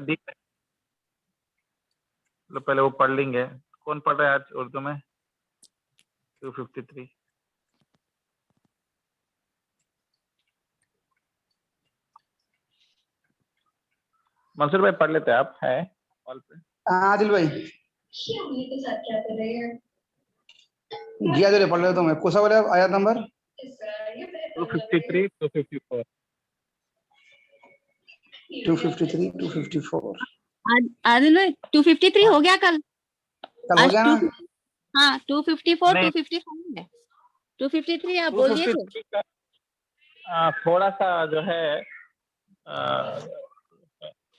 दिख लो, पहले वो पढ़ लेंगे। कौन पढ़ रहा है आज उर्दू में? 253 मंसूर भाई पढ़ लेते हैं आप, है कॉल पे? आदिल भाई जिया पढ़ लेता हूँ मैं। कौन सा बोला आयत नंबर? 253 254 253 254। आदिल भाई 253 हो गया कल? कल हो आज गया ना? हाँ 254 नहीं। 255 है। 253 आप बोलिए थे। 253 का थोड़ा सा जो है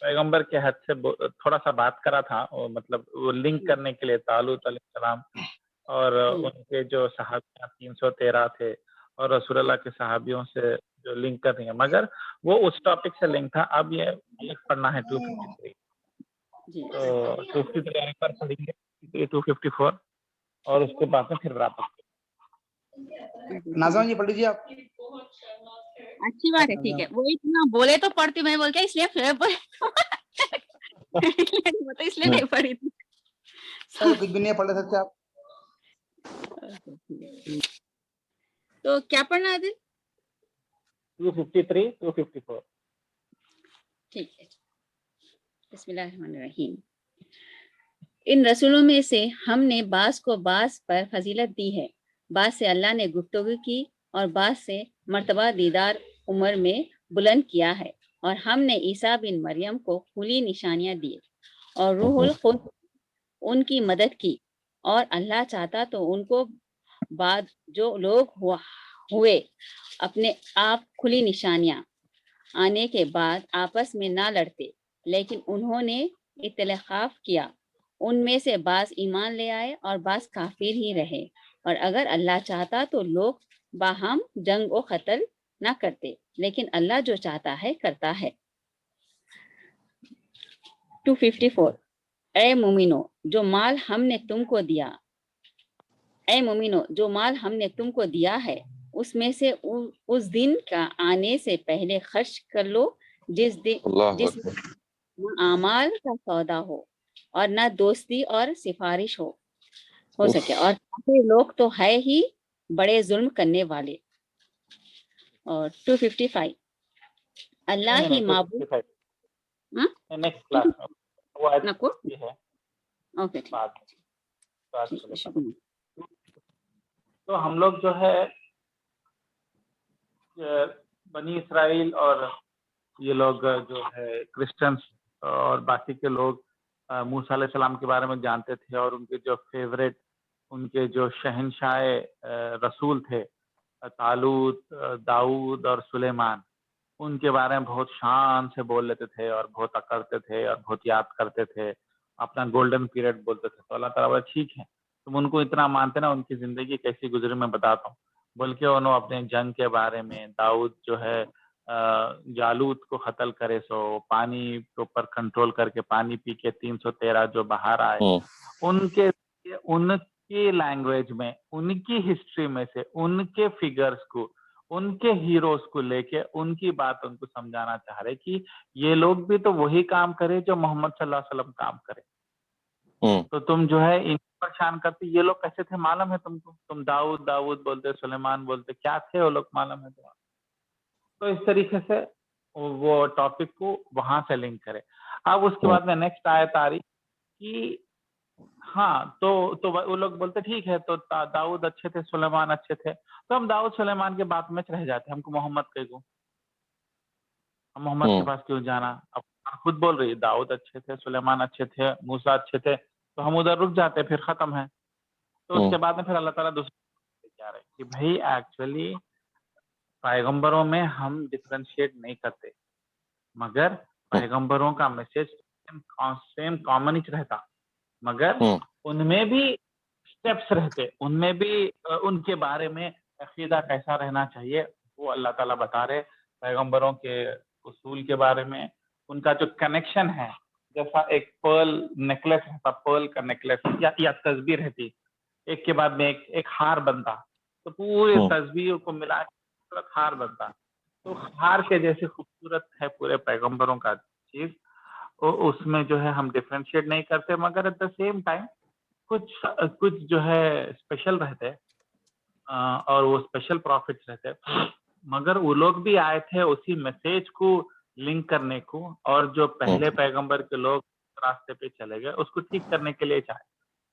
पैगंबर के हद से थोड़ा सा बात करा था, वो मतलब वो लिंक करने के लिए तालूत अलैहिस्सलाम और उनके जो सहाबियां 313 थे और रसूलुल्लाह के सहाबियों से जो लिंक कर रही है, मगर वो उस टॉपिक से लिंक था। अब ये अलग पढ़ना है 253, तो 253 पर पढ़ेंगे 254 और उसके बाद में फिर वापस। नाज़िमा जी पढ़ लीजिए आप। अच्छी बात है, ठीक है। वो इतना बोले तो पढ़ती, मैं बोल के इसलिए फिर तो इसलिए नहीं पढ़ी थी। कुछ भी नहीं पढ़ सकते आप। तो क्या पढ़ना है? 253 254 ठीक है। बिस्मिल्लाहिर्रहमानिर्रहीम। इन रसूलों में से हमने बास को बास पर फजीलत दी है, बास से अल्लाह ने गुफ्तगू की और बास से मर्तबा दीदार उम्र में बुलंद किया है। और हमने ईसा बिन मरियम को खुली निशानियां दी और रूहुल खुद उनकी मदद की, और अल्लाह चाहता तो उनको बाद जो लोग हुए अपने आप खुली निशानियां आने के बाद आपस में ना लड़ते, लेकिन उन्होंने इत्तेलाफ किया। उनमें से बास ईमान ले आए और बास काफिर ही रहे, और अगर अल्लाह चाहता तो लोग बाहम जंग व कत्ल ना करते, लेकिन अल्लाह जो चाहता है करता है। 254 ए मुमिनो जो माल हमने तुमको दिया, ए मुमिनो जो माल हमने तुमको दिया है उसमें से उस दिन का आने से पहले खर्च कर लो जिसमें आमाल का सौदा हो और ना दोस्ती और सिफारिश हो सके, और काफिर लोग तो है ही बड़े जुल्म करने वाले। और 255 अल्लाह ही माबूद। नेक्स्ट क्लास में वो आज नको ये है। ओके तो हम लोग जो है बनी इसराइल और ये लोग जो है क्रिश्चियंस और बाकी के लोग मूसा अलैहिस्सलाम के बारे में जानते थे, और उनके जो फेवरेट, उनके जो शहनशाह रसूल थे तालूत, दाऊद और सुलेमान, उनके बारे में बहुत शान से बोल लेते थे और बहुत अकड़ते थे और बहुत याद करते थे, अपना गोल्डन पीरियड बोलते थे। तो अल्लाह ताला बोला ठीक है, तुम उनको इतना मानते ना, उनकी जिंदगी कैसी गुजरी मैं बताता हूँ। बोल के उन्होंने अपने जंग के बारे में, दाऊद जो है जालूत को कत्ल करे, सो पानी के ऊपर कंट्रोल करके पानी पी के 313 जो बाहर आए, उनकी लैंग्वेज में, उनकी हिस्ट्री में से उनके फिगर्स को, उनके हीरोज को लेके उनकी बात उनको समझाना चाह रहे कि ये लोग भी तो वही काम करे जो मोहम्मद सल्लल्लाहु अलैहि वसल्लम काम करे। तो तुम जो है इन परेशान करते, ये लोग कैसे थे मालूम है तुमको? तुम दाऊद दाऊद बोलते, सुलेमान बोलते, क्या थे वो लोग मालूम है तुम्हारा? तो इस तरीके से वो टॉपिक को वहां से लिंक करे। अब उसके बाद में नेक्स्ट आयत आ रही कि हाँ, तो वो लोग बोलते ठीक है, तो दाऊद अच्छे थे, सुलेमान अच्छे थे, तो हम दाऊद सुलेमान के बात में रह जाते, हमको मोहम्मद को, हम मोहम्मद के पास क्यों जाना? अब खुद बोल रही है दाऊद अच्छे थे, सुलेमान अच्छे थे, मूसा अच्छे थे, तो हम उधर रुक जाते, फिर खत्म है। तो उसके बाद में फिर अल्लाह ताला दूसरे क्या रहे कि भाई एक्चुअली पैगंबरों में हम डिफरेंशिएट नहीं करते, मगर पैगंबरों का मैसेज सेम कॉमन ही रहता, मगर उनमें भी स्टेप्स रहते, उनमें भी उनके बारे में अकीदा कैसा रहना चाहिए वो अल्लाह ताला बता रहे। पैगंबरों के उसूल के बारे में, उनका जो कनेक्शन है, जैसा एक पर्ल नेकलेस रहता, पर्ल का नेकलेस या तस्बीर रहती, एक के बाद में एक हार बनता, तो पूरे तस्बीर को मिला के हार बनता। तो हार के जैसे खूबसूरत है पूरे पैगंबरों का चीज, उसमें जो है हम डिफरेंशिएट नहीं करते, मगर एट द सेम टाइम कुछ जो है स्पेशल रहते हैं, और वो स्पेशल प्रॉफिट्स रहते हैं, मगर वो लोग भी आए थे उसी मैसेज को लिंक करने को, और जो पहले पैगंबर के लोग रास्ते पे चले गए उसको ठीक करने के लिए चाहे।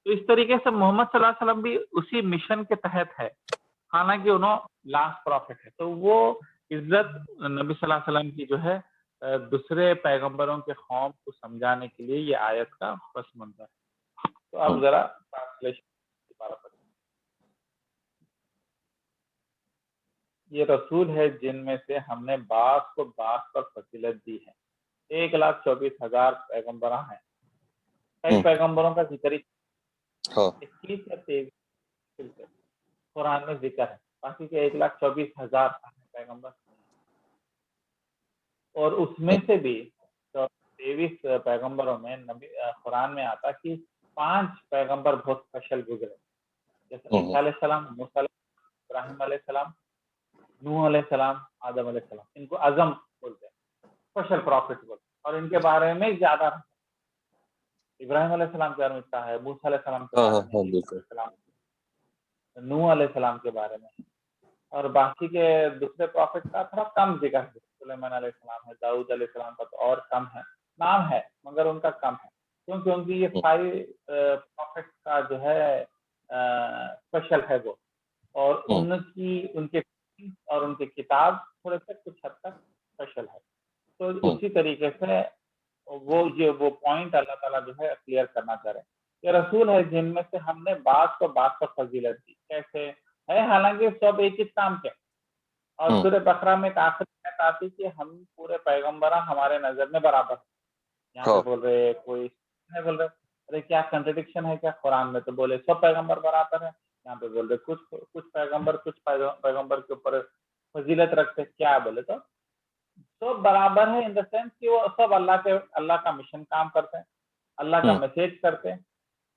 तो इस तरीके से मोहम्मद सल्लल्लाहु अलैहि वसल्लम भी उसी मिशन के तहत है, हालांकि उन्होंने लास्ट प्रॉफिट है। तो वो इज्जत नबी सल्लल्लाहु अलैहि वसल्लम की जो है दूसरे पैगंबरों के कौम को समझाने के लिए ये आयत का पस मंजर है। तो अब जरा ट्रांसलेशन दोबारा पढ़ें। ये रसूल है जिनमें से हमने बास को बास पर फजीलत दी है। 1,24,000 पैगंबर हैं। कई पैगंबरों का जिक्र 21 या 23 कुरान में जिक्र है, बाकी के 1,24,000 पैगंबर, और उसमें से भी 23 पैगंबरों में नबी कुरान में आता कि 5 पैगंबर बहुत स्पेशल गुजरे, जैसे ईसा अलैहिस्सलाम, मूसा अलैहिस्सलाम, इब्राहिम अलैहिस्सलाम, नूह अलैहिस्सलाम, आदम अलैहिस्सलाम। इनको अज़म बोलते हैं, स्पेशल प्रॉफिट बोलते हैं, और इनके बारे में ज्यादा इब्राहिम अलैहिस्सलाम के बारे में इतना है, मूसा अलैहिस्सलाम के बारे में, ईसा अलैहिस्सलाम, नूह अलैहिस्सलाम के बारे में, और बाकी के दूसरे प्रॉफिट का थोड़ा कम जिक्र है। सुलेमान अलैहिस्सलाम है, दाऊद अलैहिस्सलाम का तो और कम है, नाम है मगर उनका कम है, क्योंकि ये सारी प्रॉफिट का जो है स्पेशल है वो, और उनके और उनकी किताब थोड़े से कुछ हद तक स्पेशल है। तो उसी तरीके से वो पॉइंट अल्लाह ताला जो है क्लियर करना चाह रहे हैं। ये रसूल है जिनमें से हमने बात को बात पर फजीलत दी। कैसे है? हालांकि सब एक ही काम के, और सूरह बकरा में एक आखिरी आयत आती कि हम पूरे पैगंबर हमारे नजर में बराबर। यहाँ पे बोल रहे कोई नहीं बोल रहे, अरे क्या कंट्रडिक्शन है क्या कुरान में? तो बोले सब पैगंबर बराबर है। यहाँ पे बोल रहे कुछ पैगंबर के ऊपर फजीलत रखते, क्या बोले तो सब बराबर है इन द सेंस कि वो सब अल्लाह का मिशन काम करते हैं, अल्लाह का मैसेज करते हैं।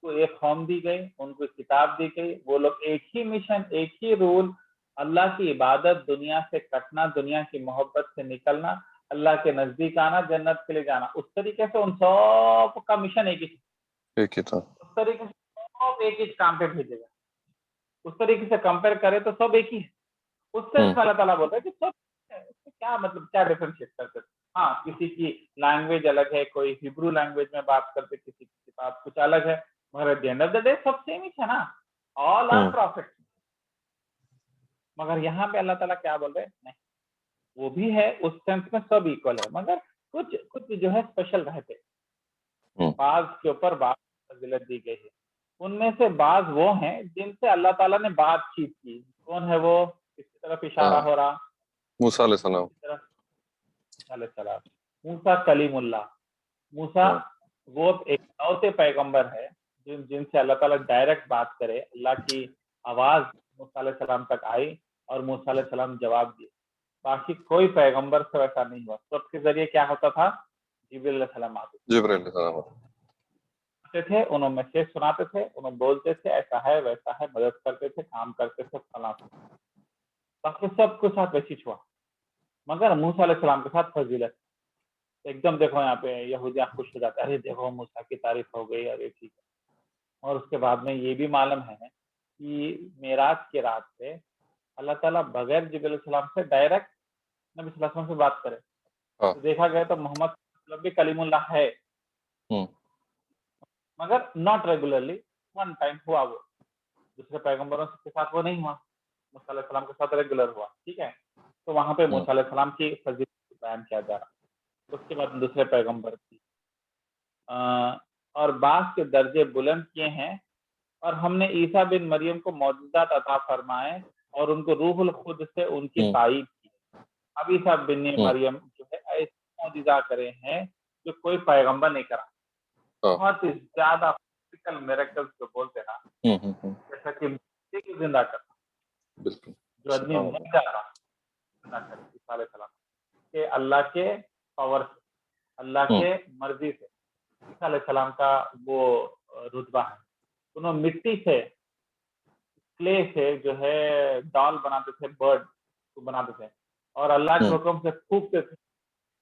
तो एक कौम दी गई, उनको किताब दी गई, वो लोग एक ही मिशन, एक ही रूल, अल्लाह की इबादत, दुनिया से कटना, दुनिया की मोहब्बत से निकलना, अल्लाह के नजदीक आना, जन्नत के लिए जाना। उस तरीके से उन सब का मिशन एक ही था। उस तरीके से सब एक ही काम पे भेजेगा। उस तरीके से कंपेयर करें तो सब एक ही है। उस सेंस में अल्लाह ताला बोलता है कि सब क्या मतलब क्या डिफरेंशिएट करते? हाँ, किसी की लैंग्वेज अलग है, कोई हिब्रू लैंग्वेज में बात करते, किसी की बात कुछ अलग है, मगर at the end of the day सब सेम ही है ना, ऑल आर प्रॉफिट। मगर यहाँ पे अल्लाह ताला क्या बोल रहे हैं? नहीं, वो भी है, उस सेंस में सब इक्वल है, मगर कुछ जो है स्पेशल रहते, बाज के ऊपर बात फजीलत दी गई है। उनमें से बाज वो हैं जिनसे अल्लाह ताला ने बातचीत की। कौन है वो? किसकी तरफ इशारा हो रहा? मूसा अलैहिस्सलाम। मूसा कलीमुल्लाह। मूसा वो एक लौते पैगंबर है जिनसे अल्लाह ताला डायरेक्ट बात करे, अल्लाह की आवाज मूसा अलैहिस्सलाम तक आई और मूसा अलैहिस्सलाम जवाब दिए। बाकी कोई पैगंबर से वैसा नहीं हुआ। सबके जरिए क्या होता था? जिब्रील अलैहिस्सलाम आते थे, उन्होंने मैसेज सुनाते थे, उन्होंने बोलते थे ऐसा है वैसा है, मदद करते थे, काम करते थे, फलां। बाकी सबके साथ वैसी हुआ, मगर मूसा अलैहिस्सलाम के साथ फजीलत एकदम। देखो यहाँ पे यहूदिया खुश हो जाता है, अरे देखो मूसा की तारीफ हो गई, अरे ठीक है। और उसके बाद में ये भी मालूम है कि मेराज की रात पे अल्लाह ताला बगैर जिब्रील सलाम से डायरेक्ट नबी सल्लल्लाहु अलैहि वसल्लम से बात करे। तो देखा गया तो मोहम्मद भी कलीमुल्लाह है, मगर नॉट रेगुलरली, वन टाइम हुआ वो। दूसरे पैगंबरों के साथ वो नहीं हुआ, मूसा अलैहि सलाम के साथ रेगुलर हुआ। ठीक है, तो वहां पे मूसा अलैहि सलाम की फजीलत बयान किया जा रहा। उसके बाद दूसरे पैगंबर की और बास के दर्जे बुलंद किए हैं, और हमने ईसा बिन मरियम को मौजूदात अता फरमाए और उनको रूहुल खुद से उनकी ताईद की। अब ईसा बिन मरियम जो है ऐसे मौजूदा करे हैं जो कोई पैगंबर नहीं करा। बहुत ही ज्यादा फिजिकल मिरेकल्स जो बोलते हैं ना, जैसा कि जिंदा करना, जो आदमी मर जाता जिंदा करे ईसा अलैहि सलाम के अल्लाह के पावर से, अल्लाह के मर्जी से। ईसा अलैहि सलाम का वो रुतबा है। उन्होंने मिट्टी से, क्ले से जो है डॉल बनाते थे, बर्ड को बनाते थे, और अल्लाह के हुक्म से फूकते थे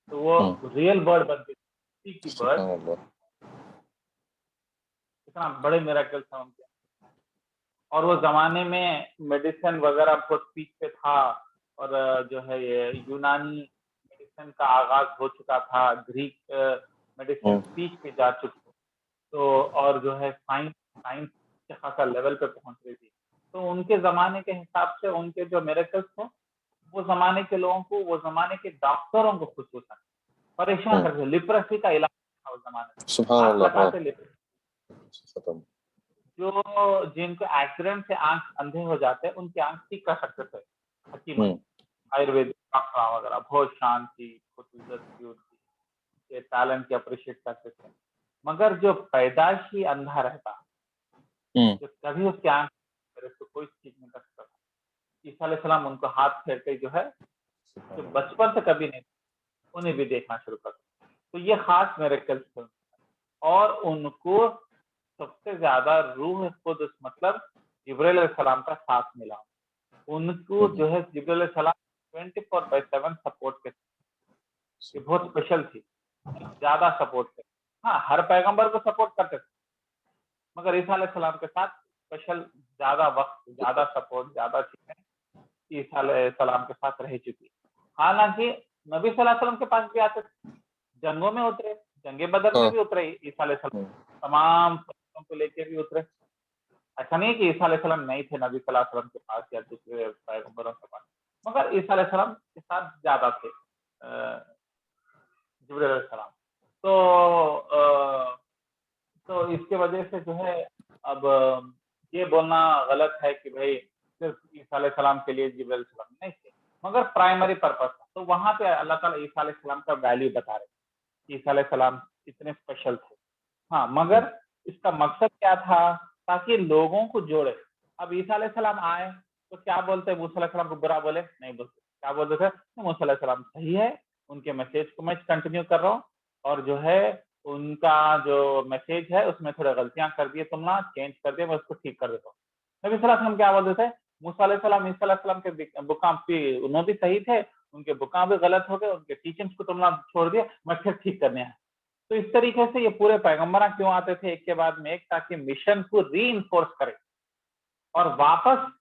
तो वो रियल बर्ड बनती थी। 50 की बर्थ, سبحان اللہ. इतना बड़े मिरेकल्स हैं उनके. और वो जमाने में मेडिसिन वगैरह बहुत पीक पे था, और जो है ये यूनानी मेडिसिन का आगाज हो चुका था, ग्रीक मेडिसिन पीक पे जा चुकी, तो और जो है साइंस के खासा लेवल पे पहुंच रही थी. तो उनके जमाने के हिसाब से उनके जो मिरेकल्स थे, वो जमाने के लोगों को, वो जमाने के डॉक्टरों को खुसूसन परेशान करते. लिप्रेसी का इलाज था उस जमाने में, سبحان हाथ اللہ. लगाते लेप्रेसी. ختم. जो जिनको एक्सीडेंट से आंख अंधे हो जाते हैं, उनकी आंख ठीक कर सकते थे हकीम, आयुर्वेदिक डॉक्टर वगैरह. बहुत शांति, बहुत इज्जत थी उनकी, ये टैलेंट की अप्रिशिएट करते थे. मगर जो पैदाइशी अंधा रहता, जो कभी उसकी आंख तो कोई ठीक नहीं कर सकता था, ईसा अलैहिस्सलाम उनको हाथ फेर के जो है, जो बचपन से कभी नहीं, उन्हें भी देखना शुरू कर. तो ये खास मिरेकल्स थे. और उनको सबसे ज्यादा रूह खुद मतलब जिब्राइल अलैहिस्सलाम का साथ मिला. उनको जो है जिब्राइल अलैहिस्सलाम 24/7 सपोर्ट के, ये बहुत स्पेशल थी, ज्यादा सपोर्ट थे. हाँ, हर पैगंबर को सपोर्ट करते थे, मगर ईसा अलैहिस्सलाम के साथ स्पेशल ज्यादा वक्त, ज्यादा सपोर्ट, ज्यादा चीजें ईसा अलैहिस्सलाम के साथ रह चुकी. हालांकि नबी सल्लल्लाहु अलैहि वसल्लम के पास भी आते थे, जंगों में उतरे, जंगे बदर में भी उतरे ईसा अलैहिस्सलाम, तमाम को लेके भी उतरे. ऐसा नहीं कि ईसा अलैहिस्सलाम नहीं थे नबी सल्लल्लाहु अलैहि वसल्लम के पास या दूसरे पैगंबरों के पास, मगर ईसा अलैहिस्सलाम के साथ ज्यादा थे जिब्रील अलैहिस्सलाम. तो इसके वजह से जो है, अब ये बोलना गलत है कि भाई सिर्फ ईसा अलैहिस्सलाम के लिए जिब्रील अलैहिस्सलाम नहीं थे, मगर प्राइमरी पर्पस था. तो वहां पे अल्लाह ताला ईसा अलैहिस्सलाम का वैल्यू बता रहे, ईसा अलैहिस्सलाम इतने स्पेशल थे. हाँ, मगर इसका मकसद क्या था, ताकि लोगों को जोड़े. अब ईसा अलैहिस्सलाम आए तो क्या बोलते, मूसा अलैहिस्सलाम को बुरा बोले नहीं बोलते. क्या बोलते थे, मूसा अलैहिस्सलाम सही है, उनके मैसेज को मैं कंटिन्यू कर रहा हूँ, और जो है उनका जो मैसेज है उसमें थोड़ी गलतियां कर दिए तुमने, चेंज कर दिए, मैं उसको ठीक कर देता हूँ. नबी सल्लल्लाहु अलैहि वसल्लम क्या बोलते थे, मूसा अलैहिस्सलाम ईसा अलैहिस्सलाम के बुकाम भी उन्होंने भी सही थे, उनके बुकाम भी गलत हो गए, उनके टीचिंग्स को तुमने छोड़ दिया, मैं फिर ठीक करने आया. तो इस तरीके से ये पूरे पैगंबर क्यों आते थे एक के बाद में एक, ताकि मिशन को रीइंफोर्स करे और वापस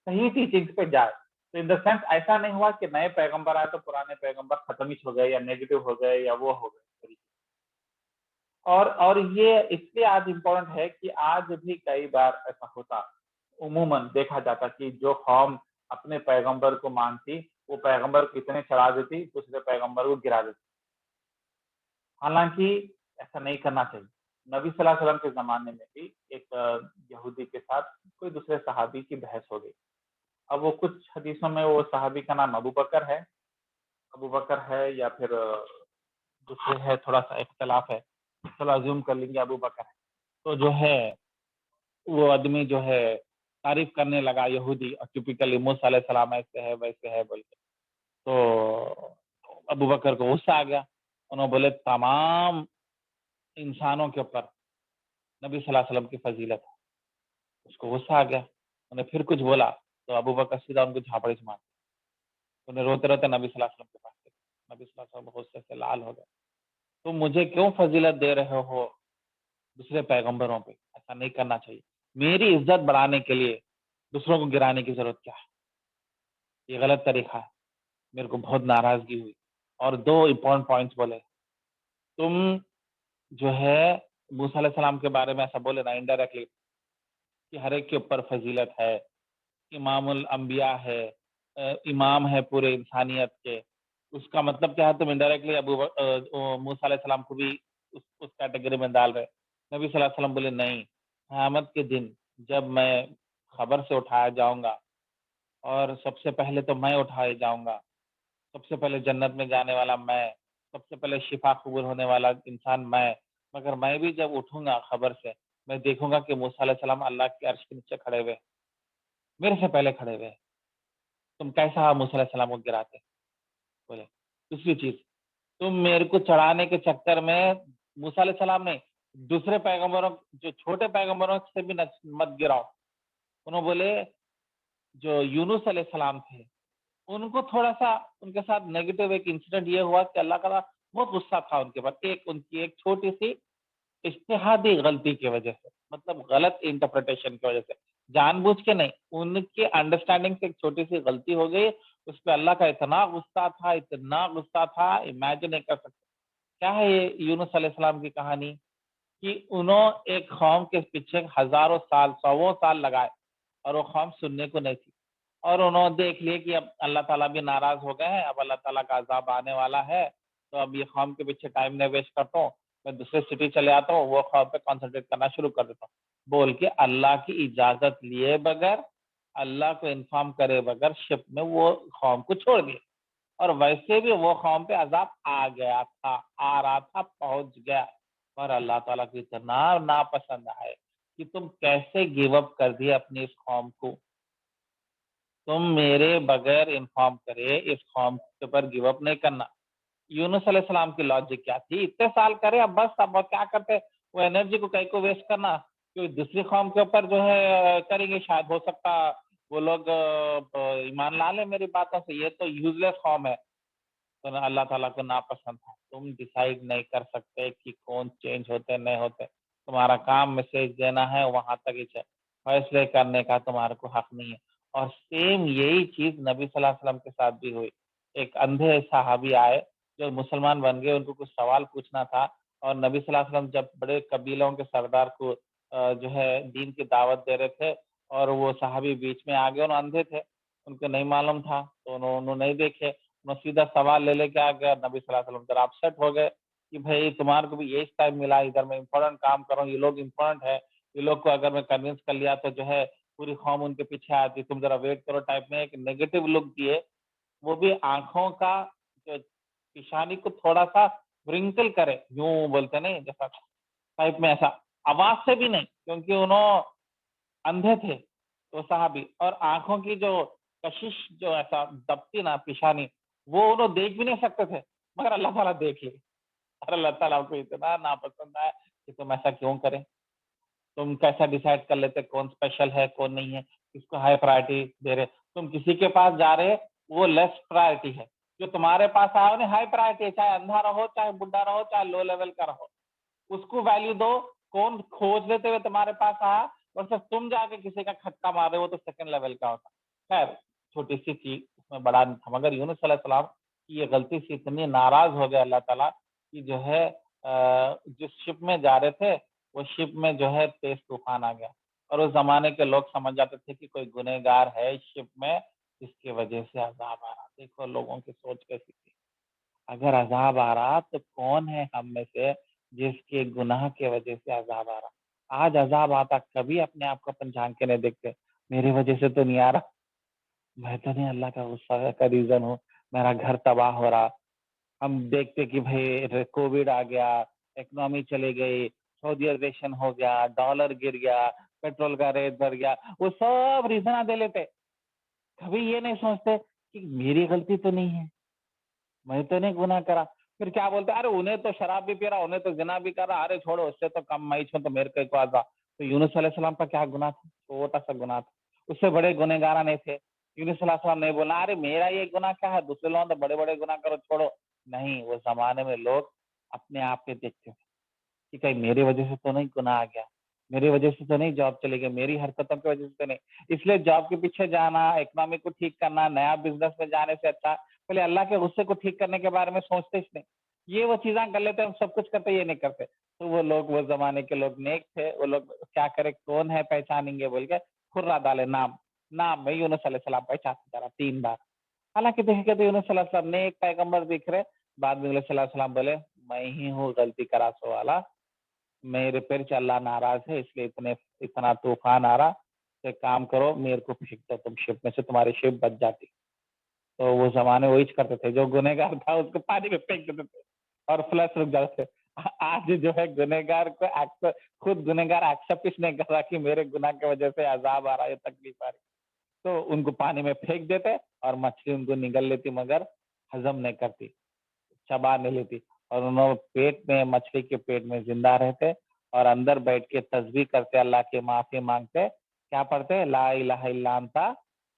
सही टीचिंग्स पे जाए. तो इन द सेंस ऐसा नहीं हुआ कि नए पैगंबर आए तो पुराने पैगंबर खत्म ही हो गए या नेगेटिव हो गए या वो हो गए. और ये इसलिए आज इम्पोर्टेंट है कि आज भी कई बार ऐसा होता, उमूमन देखा जाता कि जो कौम अपने पैगंबर को मानती, वो पैगंबर को इतने चढ़ा देती, दूसरे पैगंबर को गिरा देती. हालांकि ऐसा नहीं करना चाहिए. नबी सल्लल्लाहु अलैहि वसल्लम के जमाने में भी एक यहूदी के साथ कोई दूसरे सहाबी की बहस हो गई. अब वो कुछ हदीसों में वो सहाबी का नाम अबू बकर है या फिर दूसरे है, थोड़ा सा इख्तलाफ है, चलो अज्यूम कर लेंगे अबू बकर है. तो जो है वो आदमी जो है तारीफ करने लगा यहूदी, और टिपिकली मूसा अलैहिस्सलाम ऐसे है वैसे है बोल के. तो अबू बकर को गुस्सा आ गया. उन्होंने बोले तमाम इंसानों के ऊपर नबी सल्लल्लाहु अलैहि वसल्लम की फजीलत है. उसको गुस्सा आ गया, उन्हें फिर कुछ बोला तो अबू बकर सीधा उनको झापड़ी से मार. उन्हें रोते रोते नबी सल्लल्लाहु अलैहि वसल्लम के पास गए. नबी सल्लल्लाहु अलैहि वसल्लम गुस्से से लाल हो गए. तो मुझे क्यों फजीलत दे रहे हो दूसरे पैगंबरों पे, ऐसा नहीं करना चाहिए. मेरी इज्जत बढ़ाने के लिए दूसरों को गिराने की जरूरत क्या है, ये गलत तरीका है. मेरे को बहुत नाराजगी हुई. और 2 इंपॉर्टेंट पॉइंट्स बोले. तुम जो है मूसा अलैहिस्सलाम के बारे में ऐसा बोले ना इनडायरेक्टली कि हर एक के ऊपर फजीलत है, इमामुल अंबिया है, इमाम है पूरे इंसानियत के. उसका मतलब क्या है, तुम इनडायरेक्टली मूसा अलैहिस्सलाम को भी उस कैटेगरी में डाल रहे. नबी सल्लल्लाहु अलैहि वसल्लम बोले नहीं, क़यामत के दिन जब मैं खबर से उठाया जाऊंगा और सबसे पहले तो मैं उठाया जाऊंगा, सबसे पहले जन्नत में जाने वाला मैं, सबसे पहले शिफा कबूल होने वाला इंसान मैं. मगर मैं भी जब उठूंगा खबर से, मैं देखूंगा कि मूसा अलैहिस्सलाम अल्लाह के अर्श के नीचे खड़े हुए, मेरे से पहले खड़े हुए. तुम कैसा मूसा अलैहिस्सलाम को गिराते बोले. दूसरी चीज, तुम मेरे को चढ़ाने के चक्कर में मूसा अलैहिस्सलाम ने दूसरे पैगंबरों, जो छोटे पैगंबरों से भी मत गिराओ. उन्होंने बोले जो यूनुस अलैहिस्सलाम थे, उनको थोड़ा सा उनके साथ नेगेटिव एक इंसिडेंट ये हुआ कि अल्लाह ताला وہ غصہ تھا ان کے بعد ان کی ایک چھوٹی سی اجتہادی غلطی کی وجہ سے، مطلب غلط انٹرپریٹیشن کی وجہ سے، جان بوجھ کے نہیں، ان کے انڈرسٹینڈنگ سے ایک چھوٹی سی غلطی ہو گئی، اس پہ اللہ کا اتنا غصہ تھا، امیجن نہیں کر سکتے۔ کیا ہے یہ یونس علیہ السلام کی کہانی کہ انہوں ایک قوم کے پیچھے ہزاروں سال، سووں سال لگائے اور وہ قوم سننے کو نہیں تھی، اور انہوں نے دیکھ لیے کہ اب اللہ تعالیٰ بھی ناراض ہو گئے ہیں، اب اللہ تعالیٰ کا عذاب آنے والا ہے، تو اب یہ قوم کے پیچھے ٹائم نہیں ویسٹ کرتا ہوں، میں دوسرے سٹی چلے آتا ہوں، وہ قوم پہ کانسنٹریٹ کرنا شروع کر دیتا ہوں بول کے اللہ کی اجازت لیے بغیر، اللہ کو انفارم کرے بغیر شپ میں وہ قوم کو چھوڑ دیے، اور ویسے بھی وہ قوم پہ عذاب آ رہا تھا، پہنچ گیا، اور اللہ تعالیٰ کو اتنا ناپسند ہے کہ تم کیسے گیو اپ کر دیے اپنی اس قوم کو، تم میرے بغیر انفارم کرے اس قوم کے اوپر گیو اپ نہیں کرنا۔ یونس علیہ السلام کی لاجک کیا تھی؟ اتنے سال کرے، اب بس، اب کیا کرتے، وہ انرجی کو کہیں کو ویسٹ کرنا، کہ دوسری قوم کے اوپر جو ہے کریں گے، شاید ہو سکتا وہ لوگ ایمان لا لیں میری باتوں سے، یہ تو یوزلیس قوم ہے۔ تو اللہ تعالیٰ کو ناپسند تھا، تم ڈیسائیڈ نہیں کر سکتے کہ کون چینج ہوتے نہیں ہوتے، تمہارا کام میسج دینا ہے، وہاں تک ہی فیصلے کرنے کا تمہارے کو حق نہیں ہے۔ اور سیم یہی چیز نبی صلی اللہ علیہ وسلم کے ساتھ بھی ہوئی، ایک اندھے صحابی آئے جو مسلمان بن گئے، ان کو کچھ سوال پوچھنا تھا، اور نبی صلی اللہ علیہ وسلم جب بڑے قبیلوں کے سردار کو جو ہے دین کی دعوت دے رہے تھے، اور وہ صحابی بیچ میں آ گئے، انہوں اندھے تھے، ان کو نہیں معلوم تھا، تو انہوں نہیں دیکھے، انہوں سیدھا سوال لے کے آ گیا، نبی صلی اللہ علیہ وسلم ذرا اپسٹ ہو گئے کہ بھائی تمہارے کو بھی یہی ٹائم ملا، ادھر میں امپورٹنٹ کام کر رہا ہوں، یہ لوگ امپورٹنٹ ہے، یہ لوگ کو اگر میں کنوینس کر لیا تو جو ہے پوری قوم ان کے پیچھے آتی، تم ذرا ویٹ کرو ٹائپ میں ایک نیگیٹو لک دیے، وہ بھی آنکھوں کا جو پیشانی کو تھوڑا سا ورنکل کرے، یوں بولتے نہیں جیسا ٹائپ میں، ایسا آواز سے بھی نہیں، کیونکہ انہوں اندھے تھے تو صحابی، اور آنکھوں کی جو کشش جو ایسا دبتی نا پیشانی، وہ انہوں دیکھ بھی نہیں سکتے تھے، مگر اللہ تعالیٰ دیکھ لی، اور اللہ تعالیٰ کو اتنا ناپسند ہے کہ تم ایسا کیوں کریں، تم کیسا ڈیسائیڈ کر لیتے کون اسپیشل ہے کون نہیں ہے، کس کو ہائی پرائرٹی دے رہے، تم کسی کے پاس جا رہے وہ لیس پرائرٹی ہے، جو تمہارے پاس آیا انہیں ہائی پرائرٹی ہے، چاہے اندھا رہو، چاہے بڈھا رہو، چاہے لو لیول کا رہو، اس کو ویلیو دو، کون کھوج لیتے ہوئے تمہارے پاس آیا، اور صرف تم جا کے کسی کا کھٹکا مار رہے ہو تو سیکنڈ لیول کا ہوتا۔ خیر چھوٹی سی چیز، اس میں بڑا نہیں تھا، مگر یونس صلی اللہ علیہ وسلم کی یہ غلطی سے اتنی ناراض ہو گیا اللہ تعالیٰ کہ جو ہے جس شپ میں جا رہے تھے وہ شپ میں جو ہے تیز طوفان آ گیا، اور اس زمانے کے لوگ سمجھ جاتے تھے کہ کوئی گنہگار ہے اس شپ میں جس کی وجہ سے عذاب آ رہا۔ دیکھو لوگوں کی سوچ کیسی تھی، اگر عذاب آ رہا تو کون ہے ہم میں سے جس کے گناہ کی وجہ سے عذاب آ رہا؟ آج عذاب آتا کبھی اپنے آپ کو اپن جھانک کے نہیں دیکھتے، میری وجہ سے تو نہیں آ رہا، میں تو نہیں اللہ کا غصہ کا ریزن ہوں، میرا گھر تباہ ہو رہا۔ ہم دیکھتے کہ بھائی کووڈ آ گیا، اکنامی چلے گئی، سعودی عربیشن ہو گیا، ڈالر گر گیا، پیٹرول کا ریٹ بڑھ گیا، وہ سب ریزن دے لیتے، کبھی یہ نہیں سوچتے کہ میری غلطی تو نہیں ہے، میں تو نہیں گناہ کرا، پھر کیا بولتے ارے انہیں تو شراب بھی پی رہا، انہیں تو زنا بھی کر رہا، ارے چھوڑو اس سے تو کم میں چھوں تو میرے کو آزا۔ تو یونس علیہ السلام کا کیا گناہ تھا؟ چھوٹا سا گناہ تھا، اس سے بڑے گنہگار نہیں تھے۔ یونس علیہ السلام نہیں بولا ارے میرا یہ گناہ کیا ہے، دوسرے لوگوں تو بڑے بڑے گناہ کرو چھوڑو، نہیں، وہ زمانے میں لوگ اپنے آپ پہ دیکھتے تھے کہ کہیں میری وجہ سے تو نہیں گناہ آ گیا، میری وجہ سے تو نہیں جاب چلے گئی، میری حرکتوں کی وجہ سے تو نہیں، اس لیے جاب کے پیچھے جانا، اکنامی کو ٹھیک کرنا، نیا بزنس میں جانے سے اچھا پہلے اللہ کے غصے کو ٹھیک کرنے کے بارے میں سوچتے اس نہیں، یہ وہ چیزاں کر لیتے، ہم سب کچھ کرتے یہ نہیں کرتے۔ تو وہ لوگ وہ زمانے کے لوگ نیک تھے، وہ لوگ کیا کرے کون ہے پہچانیں گے بول کے کھرا ڈالے، نام میں یونس علیہ السلام پہچانتے جا رہا 3 بار، حالانکہ دیکھے تو یونس صلی اللہ علیہ وسلم نے ایک پیغمبر دکھ رہے، بعد میں صلی اللہ علیہ وسلم بولے میں ہی ہوں غلطی کرا سو والا، میرے پیر سے اللہ ناراض ہے اس لیے اتنا طوفان آ رہا، ایک کام کرو میرے کو پھینک دو تم شپ میں سے، تمہاری شپ بچ جاتی۔ تو وہ زمانے وہی کرتے تھے، جو گنہگار تھا اس کو پانی میں پھینک دیتے تھے اور فلش رک جاتے تھے۔ آج جو ہے گنہگار کو خود گنہگار ایکسپٹ نہیں کر رہا کہ میرے گناہ کی وجہ سے عذاب آ رہا ہے، تکلیف آ رہی، تو ان کو پانی میں پھینک دیتے اور مچھلی ان کو نگل لیتی، مگر ہضم نہیں کرتی، چبا نہیں لیتی، اور انہوں پیٹ میں، مچھلی کے پیٹ میں زندہ رہتے اور اندر بیٹھ کے تسبیح کرتے، اللہ کے معافی مانگتے، کیا پڑھتے؟ لا الہ الا انت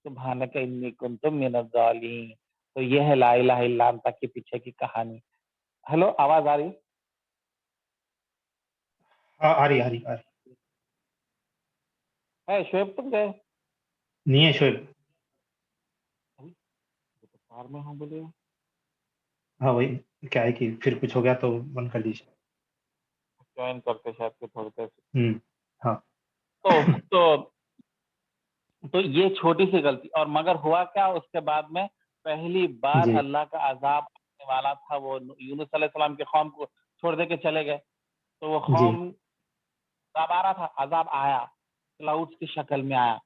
سبحانک انی کنت من الظالمین۔ تو یہ ہے لا الہ الا انت کے پیچھے کی کہانی۔ हेलो, आवाज आ रही हाँ आ रही है? शोएब तुम गए? नहीं है शोएब। कार में हूँ बोले। हाँ वही, क्या है कि फिर कुछ हो गया तो बंद कर दीजिए। ज्वाइन करते शायद कि थोड़ी देर से। हाँ तो ये छोटी सी गलती, और मगर हुआ क्या उसके बाद में, पहली बार जी अल्लाह का अजाब आने वाला था, वो यूनुस अलैहिस्सलाम के कौम को छोड़ दे के चले गए, तो वो जी कौम अजाब आ रहा था, अजाब आया, क्लाउड्स की शक्ल में आया,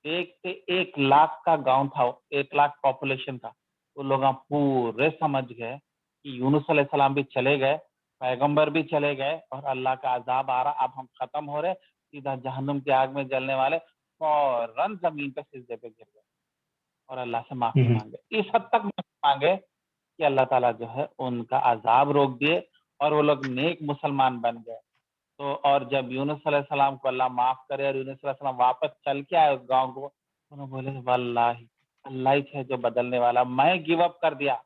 देखते 1 लाख का गांव था, 1 लाख पॉपुलेशन था, वो लोग पूरे समझ गए कि यूनुस अलैहिस्सलाम भी चले गए, पैगंबर भी चले गए, और अल्लाह का अजाब आ रहा, अब हम खत्म हो रहे, सीधा जहन्नुम की आग में जलने वाले, फौरन जमीन पे सिजदे पे गिर गए और अल्लाह से माफी मांगे। इस हद तक माफी मांगे कि अल्लाह ताला जो है उनका अजाब रोक दिए और वो लोग नेक मुसलमान बन गए। तो और जब यूनुस अलैहिस्सलाम को अल्लाह माफ करे और यूनुस अलैहिस्सलाम वापस चल के आए उस गांव को, उन्होंने बोले वल्लाही अल्लाह ही है जो बदलने वाला, मैं गिव अप कर दिया,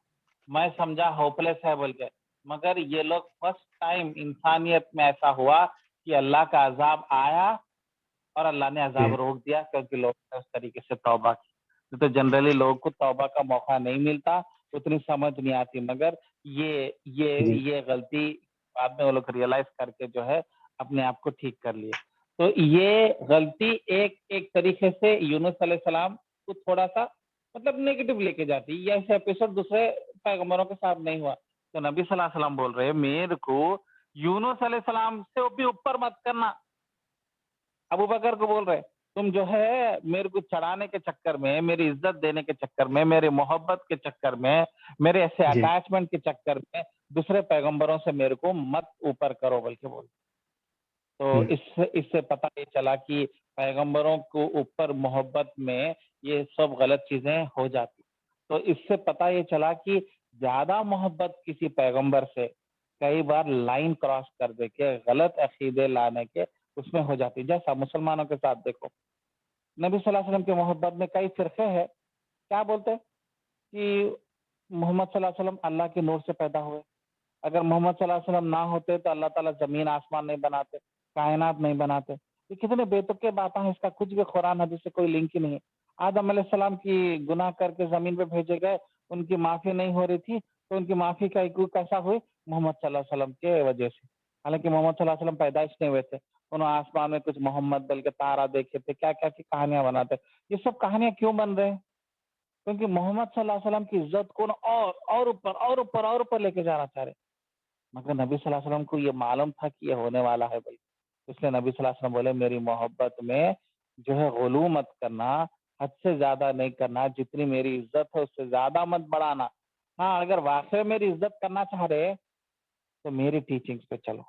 मैं समझा होपलेस है बोल के, मगर ये लोग फर्स्ट टाइम इंसानियत में ऐसा हुआ कि अल्लाह का अजाब आया और अल्लाह ने अजाब रोक दिया, क्योंकि लोग ने उस तरीके से तौबा की। तो जनरली लोगों को तौबा का मौका नहीं मिलता, उतनी समझ नहीं आती, मगर ये गलती बाद में वो लोग रियलाइज करके जो है अपने आप को ठीक कर लिए। तो ये गलती एक तरीके से यूनुस अलैहिस्सलाम को थोड़ा सा मतलब नेगेटिव लेके जाती है। ऐसे एपिसोड दूसरे पैगंबरों के साथ नहीं हुआ। तो नबी सल्लल्लाहु अलैहि वसल्लम बोल रहे मेरे को यूनुस अलैहिस्सलाम से भी ऊपर मत करना। अबू बकर को बोल रहे तुम जो है मेरे को चढ़ाने के चक्कर में, मेरी इज्जत देने के चक्कर में, मेरे मोहब्बत के चक्कर में, मेरे ऐसे अटैचमेंट के चक्कर में दूसरे पैगंबरों से मेरे को मत ऊपर करो बल्कि बोल। तो इससे पता ये चला कि पैगंबरों को ऊपर मोहब्बत में ये सब गलत चीजें हो जाती। तो इससे पता ये चला कि ज्यादा मोहब्बत किसी पैगंबर से कई बार लाइन क्रॉस कर दे के गलत अकीदे लाने के उसमें हो जाती। जैसा मुसलमानों के साथ देखो, नबी सल्लल्लाहु अलैहि वसल्लम के मोहब्बत में कई फिरके हैं, क्या बोलते हैं कि मोहम्मद सल्लल्लाहु अलैहि वसल्लम अल्लाह के नूर से पैदा हुए, अगर मोहम्मद सल्लल्लाहु अलैहि वसल्लम ना होते तो अल्लाह ताला जमीन आसमान नहीं बनाते, कायनात नहीं बनाते। ये कितने बेतुके बातें हैं, इसका कुछ भी कुरान हदीस से कोई लिंक ही नहीं है। आदम अलैहिस्सलाम की गुनाह करके जमीन पे भेजे गए, उनकी माफी नहीं हो रही थी, तो उनकी माफी का कैसा हुई? मोहम्मद सल्लल्लाहु अलैहि वसल्लम के वजह से। हालांकि मोहम्मद सल्लल्लाहु अलैहि वसल्लम पैदाइश नहीं हुए थे, उन्होंने आसमान में कुछ मोहम्मद बल्कि तारा देखे थे, क्या क्या की कहानियां बनाते। ये सब कहानियां क्यों बन रहे हैं? क्योंकि मोहम्मद सल्लल्लाहु अलैहि वसल्लम की इज्जत को और ऊपर लेके जाना चाह रहे, मगर नबी सल्लल्लाहु अलैहि वसल्लम को ये मालूम था कि ये होने वाला है भाई। इसलिए नबी सल्लल्लाहु अलैहि वसल्लम बोले मेरी मोहब्बत में जो है गुलू मत करना, हद से ज्यादा नहीं करना, जितनी मेरी इज्जत है उससे ज्यादा मत बढ़ाना। हाँ, अगर वाकई मेरी इज्जत करना चाह रहे तो मेरी टीचिंग्स पे चलो,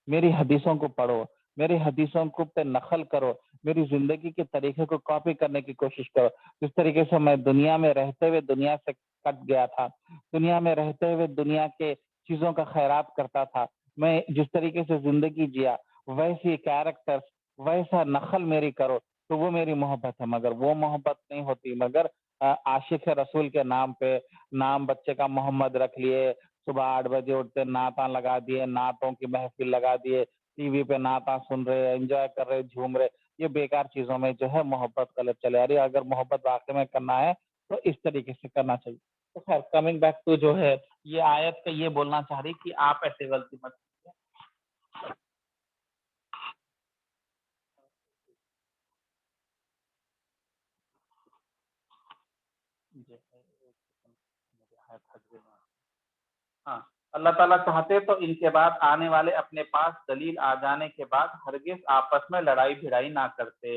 मेरी हदीसों को पढ़ो, मेरी हदीसों को पे नकल करो, मेरी जिंदगी के तरीके को कॉपी करने की कोशिश करो। जिस तरीके से मैं दुनिया में रहते हुए दुनिया से कट गया था, दुनिया में रहते हुए दुनिया के चीजों का खैरात करता था, मैं जिस तरीके से जिंदगी जिया वैसी कैरेक्टर्स, वैसा नकल मेरी करो, तो वो मेरी मोहब्बत है। मगर वो मोहब्बत नहीं होती, मगर आशिक रसूल के नाम पे नाम बच्चे का मोहम्मद रख लिए, सुबह 8 बजे उठते नाता लगा दिए, नातों की महफिल लगा दिए, टीवी पे नाता सुन रहे, एंजॉय कर रहे, झूम रहे, ये बेकार चीजों में जो है मोहब्बत गलत चले आ रही है। अगर मोहब्बत वाकई में करना है तो इस तरीके से करना चाहिए। तो खैर कमिंग बैक टू जो है ये आयत का ये बोलना चाह रही कि आप ऐसे गलती मत कीजिए। हाँ, अल्लाह ताला चाहते तो इनके बाद आने वाले अपने पास दलील आ जाने के बाद हरगिज आपस में लड़ाई भिड़ाई ना करते।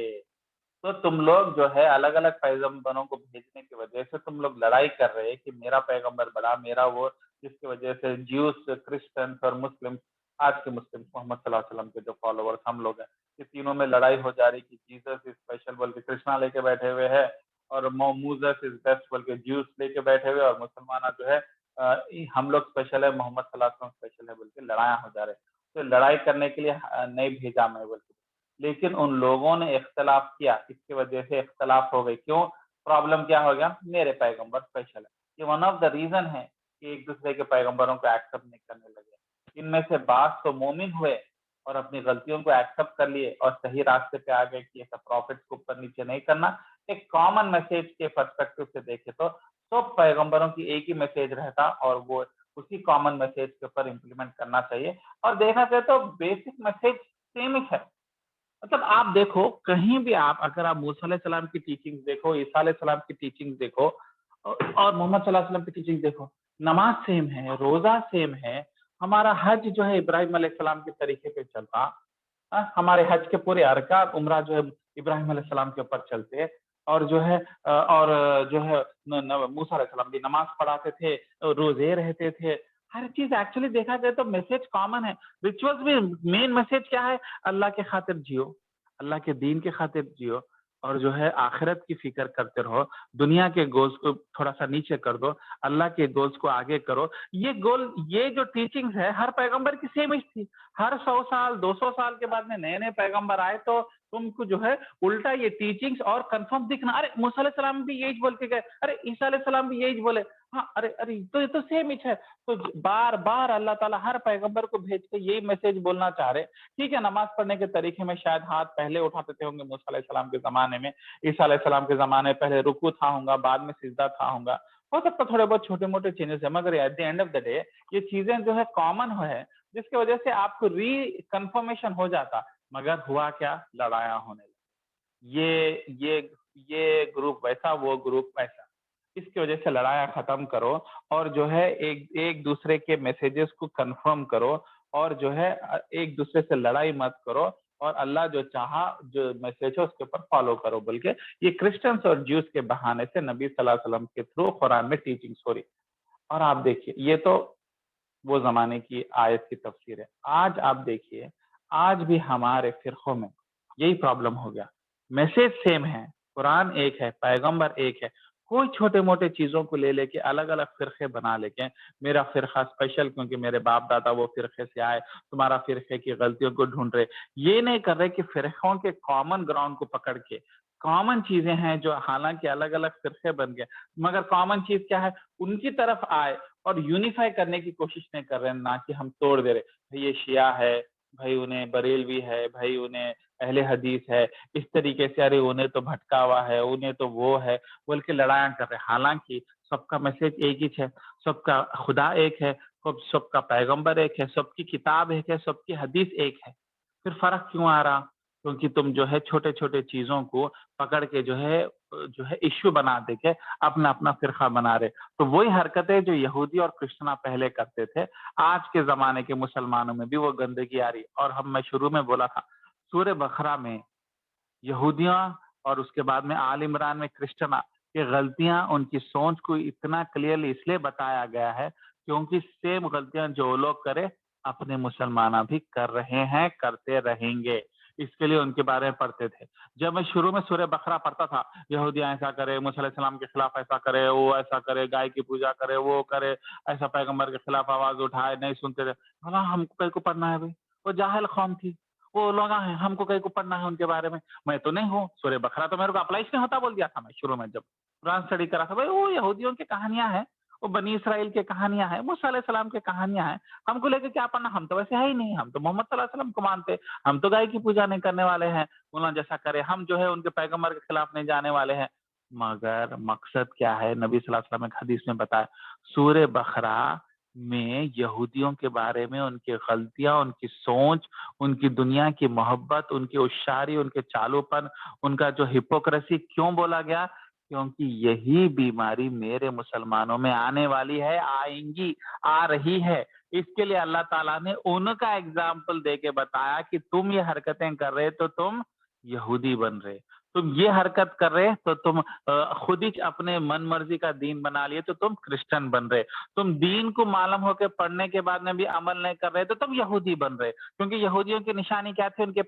तो तुम लोग जो है अलग अलग पैगंबरों को भेजने की वजह से तुम लोग लड़ाई कर रहे हैं कि मेरा पैगंबर बड़ा, मेरा वो, जिसकी वजह से ज्यूस, क्रिश्चियंस और मुस्लिम, आज के मुस्लिम मोहम्मद सल्लल्लाहु अलैहि वसल्लम के जो फॉलोवर्स हम लोग हैं, ये तीनों में लड़ाई हो जा रही कि जीसस इज स्पेशल बोल के कृष्णा लेके बैठे हुए हैं, और मोमूजस इज बेस्ट बोल के ज्यूस लेके बैठे हुए, और मुसलमान जो है हम लोग स्पेशल है, मोहम्मद सल्लल्लाहु अलैहि वसल्लम स्पेशल है बोल के लड़ाया हो जा रहे। तो लड़ाई करने के लिए नहीं भेजा मैं बोल के, लेकिन उन लोगों ने इख्तलाफ किया, इसकी वजह से इख्तलाफ हो गई। क्यों? प्रॉब्लम क्या हो गया? मेरे पैगंबर स्पेशल है। ये वन ऑफ द रीजन है कि एक दूसरे के पैगंबरों को एक्सेप्ट नहीं करने लगे। इनमें से बात तो मोमिन हुए और अपनी गलतियों को एक्सेप्ट कर लिए और सही रास्ते पे आ गए कि ऐसा प्रॉफिट्स को ऊपर नीचे नहीं करना। एक कॉमन मैसेज के पर्सपेक्टिव से देखे तो सब पैगंबरों की एक ही मैसेज रहता और वो उसी कॉमन मैसेज के ऊपर इम्प्लीमेंट करना चाहिए। और देखना चाहिए तो बेसिक मैसेज सेम ही है। मतलब आप देखो कहीं भी आप अगर आप मूसा अलैहिस्सलाम की टीचिंग देखो, ईसा अलैहिस्सलाम की टीचिंग देखो और मोहम्मद सल्लल्लाहु अलैहि वसल्लम की टीचिंग देखो, नमाज सेम है, रोजा सेम है, हमारा हज जो है इब्राहिम अलैहिस्सलाम के तरीके पे चलता, हमारे हज के पूरे अरकान उम्रा जो है इब्राहिम अलैहिस्सलाम के ऊपर चलते और जो है मूसा अलैहिस्सलाम भी नमाज पढ़ाते थे, रोजे रहते थे, हर चीज एक्चुअली देखा जाए तो मैसेज कॉमन है। रिचुअल्स भी मेन मैसेज क्या है, अल्लाह के खातिर जियो, अल्लाह के दीन के खातिर जियो और जो है आखिरत की फिक्र करते रहो, दुनिया के गोल्स को थोड़ा सा नीचे कर दो, अल्लाह के गोल्स को आगे करो। ये गोल, ये जो टीचिंग्स है हर पैगंबर की सेम ही थी। हर 100 साल 200 साल के बाद में नए नए पैगंबर आए तो तुमको जो है उल्टा ये टीचिंग्स और कंफर्म दिखना, अरे मूसा अलैहिस्सलाम भी यही बोल के गए, अरे ईसा अलैहिस्सलाम भी यही बोले, हाँ अरे अरे तो ये तो सेम ही है। तो बार बार अल्लाह ताला हर पैगंबर को भेज के यही मैसेज बोलना चाह रहे। ठीक है, नमाज पढ़ने के तरीके में शायद हाथ पहले उठाते थे होंगे मूसा अलैहिस्सलाम के जमाने में, ईसा अलैहिस्सलाम के जमाने पहले रुकू था होगा, बाद में सिजदा था होगा, हो सकता थोड़े बहुत छोटे मोटे चेंजेस है, मगर at the end of the day ये चीजें जो है कॉमन है, जिसकी वजह से आपको कंफर्मेशन हो जाता। मगर हुआ क्या, लड़ाया होने लगी, ये ग्रुप वैसा, वो ग्रुप वैसा, इसकी वजह से लड़ाया खत्म करो और जो है एक दूसरे के मैसेजेस को कंफर्म करो और जो है एक दूसरे से लड़ाई मत करो और अल्लाह जो चाहा जो मैसेज है उसके ऊपर फॉलो करो। बल्कि ये क्रिश्चियंस और ज्यूज के बहाने से नबी सल्लल्लाहु अलैहि वसल्लम के थ्रू कुरान में टीचिंग्स हो रही। और आप देखिए, ये तो वो जमाने की आयत की तफसीर है। आज आप देखिए, आज भी हमारे फिरकों में यही प्रॉब्लम हो गया। मैसेज सेम है, कुरान एक है, पैगंबर एक है, कोई छोटे मोटे चीजों को ले लेके अलग अलग फिरके बना लेके, मेरा फिरका स्पेशल क्योंकि मेरे बाप दादा वो फिरके से आए, तुम्हारा फिरके की गलतियों को ढूंढ रहे। ये नहीं कर रहे कि फिरकों के कॉमन ग्राउंड को पकड़ के, कॉमन चीजें हैं जो हालांकि अलग अलग फिरके बन गए, मगर कॉमन चीज क्या है, उनकी तरफ आए और यूनिफाई करने की कोशिश नहीं कर रहे हैं, ना कि हम तोड़ दे रहे, भाई ये शिया है, भाई उन्हें बरेलवी है, भाई उन्हें अहले हदीस है, इस तरीके से, अरे उन्हें तो भटका हुआ है, उन्हें तो वो है, बोल के लड़ाया कर रहे। हालांकि सबका मैसेज एक ही है, सबका खुदा एक है, सबका पैगंबर एक है, सबकी किताब एक है, सबकी हदीस एक है, फिर फर्क क्यों आ रहा? क्योंकि तुम जो है छोटे छोटे चीजों को पकड़ के जो है इश्यू बना दे के अपना अपना फिरका बना रहे। तो वही हरकतें जो यहूदी और क्रिश्चना पहले करते थे, आज के जमाने के मुसलमानों में भी वो गंदगी आ रही। और मैं शुरू में बोला था, सूरह बकरा में यहूदियां और उसके बाद में आल इमरान में क्रिश्चना की गलतियां, उनकी सोच को इतना क्लियरली इसलिए बताया गया है क्योंकि सेम गलतियां जो लोग करे अपने मुसलमान भी कर रहे हैं, करते रहेंगे। इसके लिए उनके बारे में पढ़ते थे। जब मैं शुरू में सूरह बकरा पढ़ता था, यहूदियां ऐसा करे, मूसा अलैहिस्सलाम के खिलाफ ऐसा करे, वो ऐसा करे, गाय की पूजा करे, वो करे, ऐसा पैगंबर के खिलाफ आवाज उठाए, नहीं सुनते थे। भला हमको कहीं को पढ़ना है भाई, वो जाहिल कौम थी, वो लोग हैं, हमको कहीं को पढ़ना है उनके बारे में, मैं तो नहीं हूँ। सूरह बकरा तो मेरे को अप्लाई नहीं होता बोल दिया था मैं शुरू में जब कुरान स्टडी करा था, भाई वो यहूदियों की कहानियां हैं, वो बनी इसराइल की कहानियां हैं, मूसा अलैहिस्सलाम की कहानियां हैं, हमको लेके क्या पढ़ना, हम तो वैसे है ही नहीं, हम तो मोहम्मद सल्लल्लाहु अलैहि वसल्लम को मानते, हम तो गाय की पूजा नहीं करने वाले हैं, उन्होंने जैसा करे, हम जो है उनके पैगंबर के खिलाफ नहीं जाने वाले हैं। मगर मकसद क्या है, नबी सल्लल्लाहु अलैहि वसल्लम ने हदीस में बताया, सूरह बकरा में यहूदियों के बारे में उनकी गलतियां, उनकी सोच, उनकी दुनिया की मोहब्बत, उनकी होशियारी, उनके चालूपन, उनका जो हिपोक्रेसी क्यों बोला गया? क्योंकि यही बीमारी मेरे मुसलमानों में आने वाली है, आएंगी, आ रही है। इसके लिए अल्लाह ताला ने उनका एग्जाम्पल दे के बताया कि तुम ये हरकतें कर रहे तो तुम यहूदी बन रहे, तुम ये हरकत कर रहे तो तुम खुद ही अपने मन मर्जी का दीन बना लिए तो तुम क्रिश्चियन बन रहे, तुम दीन को मालूम होकर पढ़ने के बाद में भी अमल नहीं कर रहे तो तुम यहूदी बन रहे। क्योंकि यहूदियों की निशानी क्या थी, उनके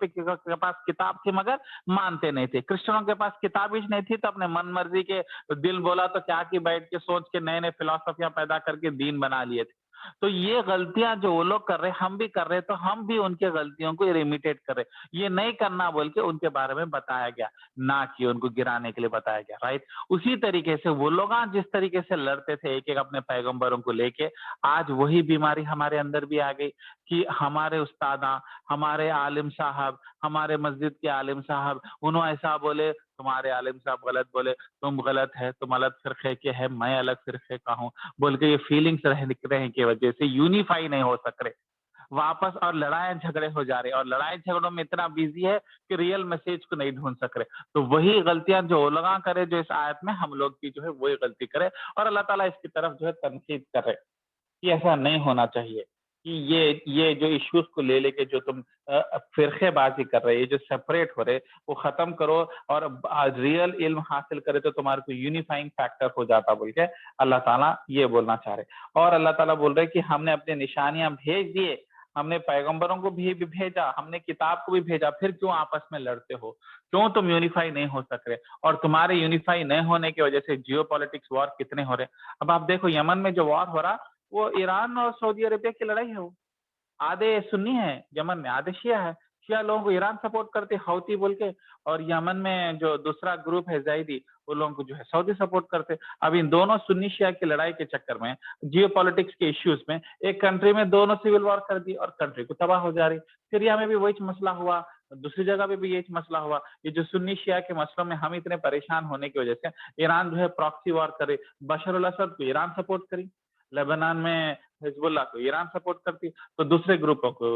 पास किताब थी मगर मानते नहीं थे। क्रिश्चियनों के पास किताब ही नहीं थी तो अपने मन मर्जी के दिल बोला तो क्या कि बैठ के सोच के नए नए फिलोसफियां पैदा करके दीन बना लिए थे। تو یہ غلطیاں جو وہ لوگ کر رہے ہم بھی کر رہے تو ہم بھی ان کے غلطیوں کو امیٹیٹ کر رہے. یہ نہیں کرنا بول کے ان کے بارے میں بتایا گیا, نہ کہ ان کو گرانے کے لیے بتایا گیا, رائٹ. اسی طریقے سے وہ لوگ جس طریقے سے لڑتے تھے ایک ایک اپنے پیغمبروں کو لے کے, آج وہی بیماری ہمارے اندر بھی آ گئی کہ ہمارے استاداں, ہمارے عالم صاحب, ہمارے مسجد کے عالم صاحب, انہوں ایسا بولے, تمہارے عالم صاحب غلط بولے, تم غلط ہے, تم الگ فرقے کے ہے, میں الگ فرقے کا ہوں بول کے یہ فیلنگس رہنے کی وجہ سے یونیفائی نہیں ہو سک رہے واپس, اور لڑائیں جھگڑے ہو جا رہے, اور لڑائی جھگڑوں میں اتنا بیزی ہے کہ ریئل میسج کو نہیں ڈھونڈ سک رہے. تو وہی غلطیاں جو وہ لوگ کرے جو اس آیت میں ہم لوگ کی جو ہے وہی غلطی کرے, اور اللہ تعالیٰ اس کی طرف جو ہے تنقید کرے کہ ایسا نہیں ہونا چاہیے کہ یہ جو ایشوز کو لے کے جو تم فرقے بازی کر رہے, یہ جو سپریٹ ہو رہے, وہ ختم کرو اور ریئل علم حاصل کرے تو تمہارے کو یونیفائنگ فیکٹر ہو جاتا بول کے اللہ تعالیٰ یہ بولنا چاہ رہے. اور اللہ تعالیٰ بول رہے کہ ہم نے اپنے نشانیاں بھیج دیے, ہم نے پیغمبروں کو بھی بھیجا, ہم نے کتاب کو بھی بھیجا, پھر کیوں آپس میں لڑتے ہو, کیوں تم یونیفائی نہیں ہو سک رہے, اور تمہارے یونیفائی نہیں ہونے کی وجہ سے جیو پالیٹکس وار کتنے ہو رہے. اب آپ دیکھو یمن میں جو وار ہو رہا وہ ایران اور سعودی عربیہ کی لڑائی ہے, وہ آدھے سنی ہے یمن میں, آدھے شیعہ ہے, شیعہ لوگوں کو ایران سپورٹ کرتے حوثی بول کے, اور یمن میں جو دوسرا گروپ ہے زیدی وہ لوگوں کو جو ہے سعودی سپورٹ کرتے. اب ان دونوں سنی شیعہ کی لڑائی کے چکر میں جیو پالیٹکس کے ایشوز میں ایک کنٹری میں دونوں سول وار کر دی اور کنٹری کو تباہ ہو جا رہی. سیریا میں بھی وہی مسئلہ ہوا, دوسری جگہ پہ بھی یہی مسئلہ ہوا. یہ جو سنی شیعہ کے مسئلوں میں ہم اتنے پریشان ہونے کی وجہ سے ایران جو ہے پراکسی وار کرے, بشار الاسد کو ایران سپورٹ کری, لبنان میں حزب اللہ کو ایران سپورٹ کرتی, تو دوسرے گروپوں کو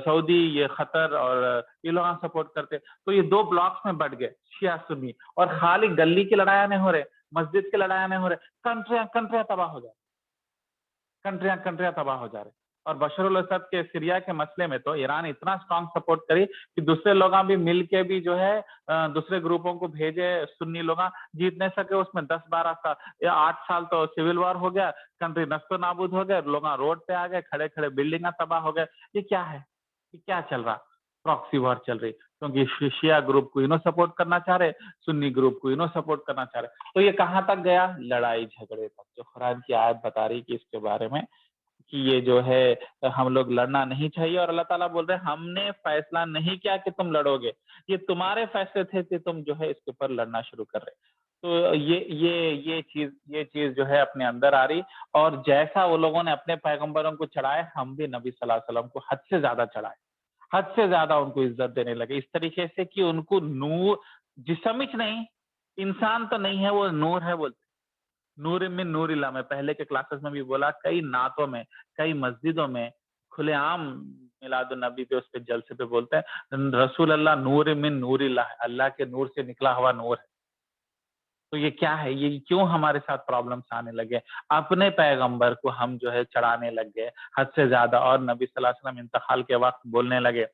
سعودی, یہ قطر اور یہ لوگ سپورٹ کرتے. تو یہ دو بلاکس میں بٹ گئے شیعہ سنی, اور خالی گلی کی لڑائیاں نہیں ہو رہے, مسجد کی لڑائیاں نہیں ہو رہے, کنٹریاں تباہ ہو جا رہے, کنٹریاں تباہ ہو جا رہے. اور بشار الاسد کے سیریا کے مسئلے میں تو ایران اتنا اسٹرانگ سپورٹ کری کہ دوسرے لوگاں بھی مل کے بھی جو ہے دوسرے گروپوں کو بھیجے, سنی لوگاں جیت نہیں سکے, اس میں 10-12 سال یا 8 سال تو سول وار ہو گیا, کنٹری نست و نابود ہو گئے, لوگ روڈ پہ آ گئے, کھڑے کھڑے بلڈنگاں تباہ ہو گئے. یہ کیا ہے, یہ کیا چل رہا, پراکسی وار چل رہی, کیونکہ شیعہ گروپ کو انہوں سپورٹ کرنا چاہ رہے, سنی گروپ کو انہوں سپورٹ کرنا چاہ رہے. تو یہ کہاں تک گیا, لڑائی جھگڑے تک, جو قرآن کی آیت بتا رہی کہ اس کے بارے میں کہ یہ جو ہے ہم لوگ لڑنا نہیں چاہیے. اور اللہ تعالیٰ بول رہے ہم نے فیصلہ نہیں کیا کہ تم لڑو گے, یہ تمہارے فیصلے تھے کہ تم جو ہے اس کے اوپر لڑنا شروع کر رہے. تو یہ چیز جو ہے اپنے اندر آ رہی, اور جیسا وہ لوگوں نے اپنے پیغمبروں کو چڑھائے, ہم بھی نبی صلی اللہ علیہ وسلم کو حد سے زیادہ چڑھائے, حد سے زیادہ ان کو عزت دینے لگے, اس طریقے سے کہ ان کو نور, جسمچ نہیں, انسان تو نہیں ہے وہ, نور ہے بولتے, نور من نور اللہ. میں پہلے کے کلاسز میں بھی بولا, کئی نعتوں میں, کئی مسجدوں میں کھلے عام میلاد النبی پہ اس پہ جلسے پہ بولتے ہیں رسول اللہ نور من نور اللہ, اللہ کے نور سے نکلا ہوا نور ہے. تو یہ کیا ہے, یہ کیوں ہمارے ساتھ پرابلمس آنے لگے, اپنے پیغمبر کو ہم جو ہے چڑھانے لگ گئے حد سے زیادہ. اور نبی صلی اللہ علیہ وسلم انتقال کے وقت بولنے لگے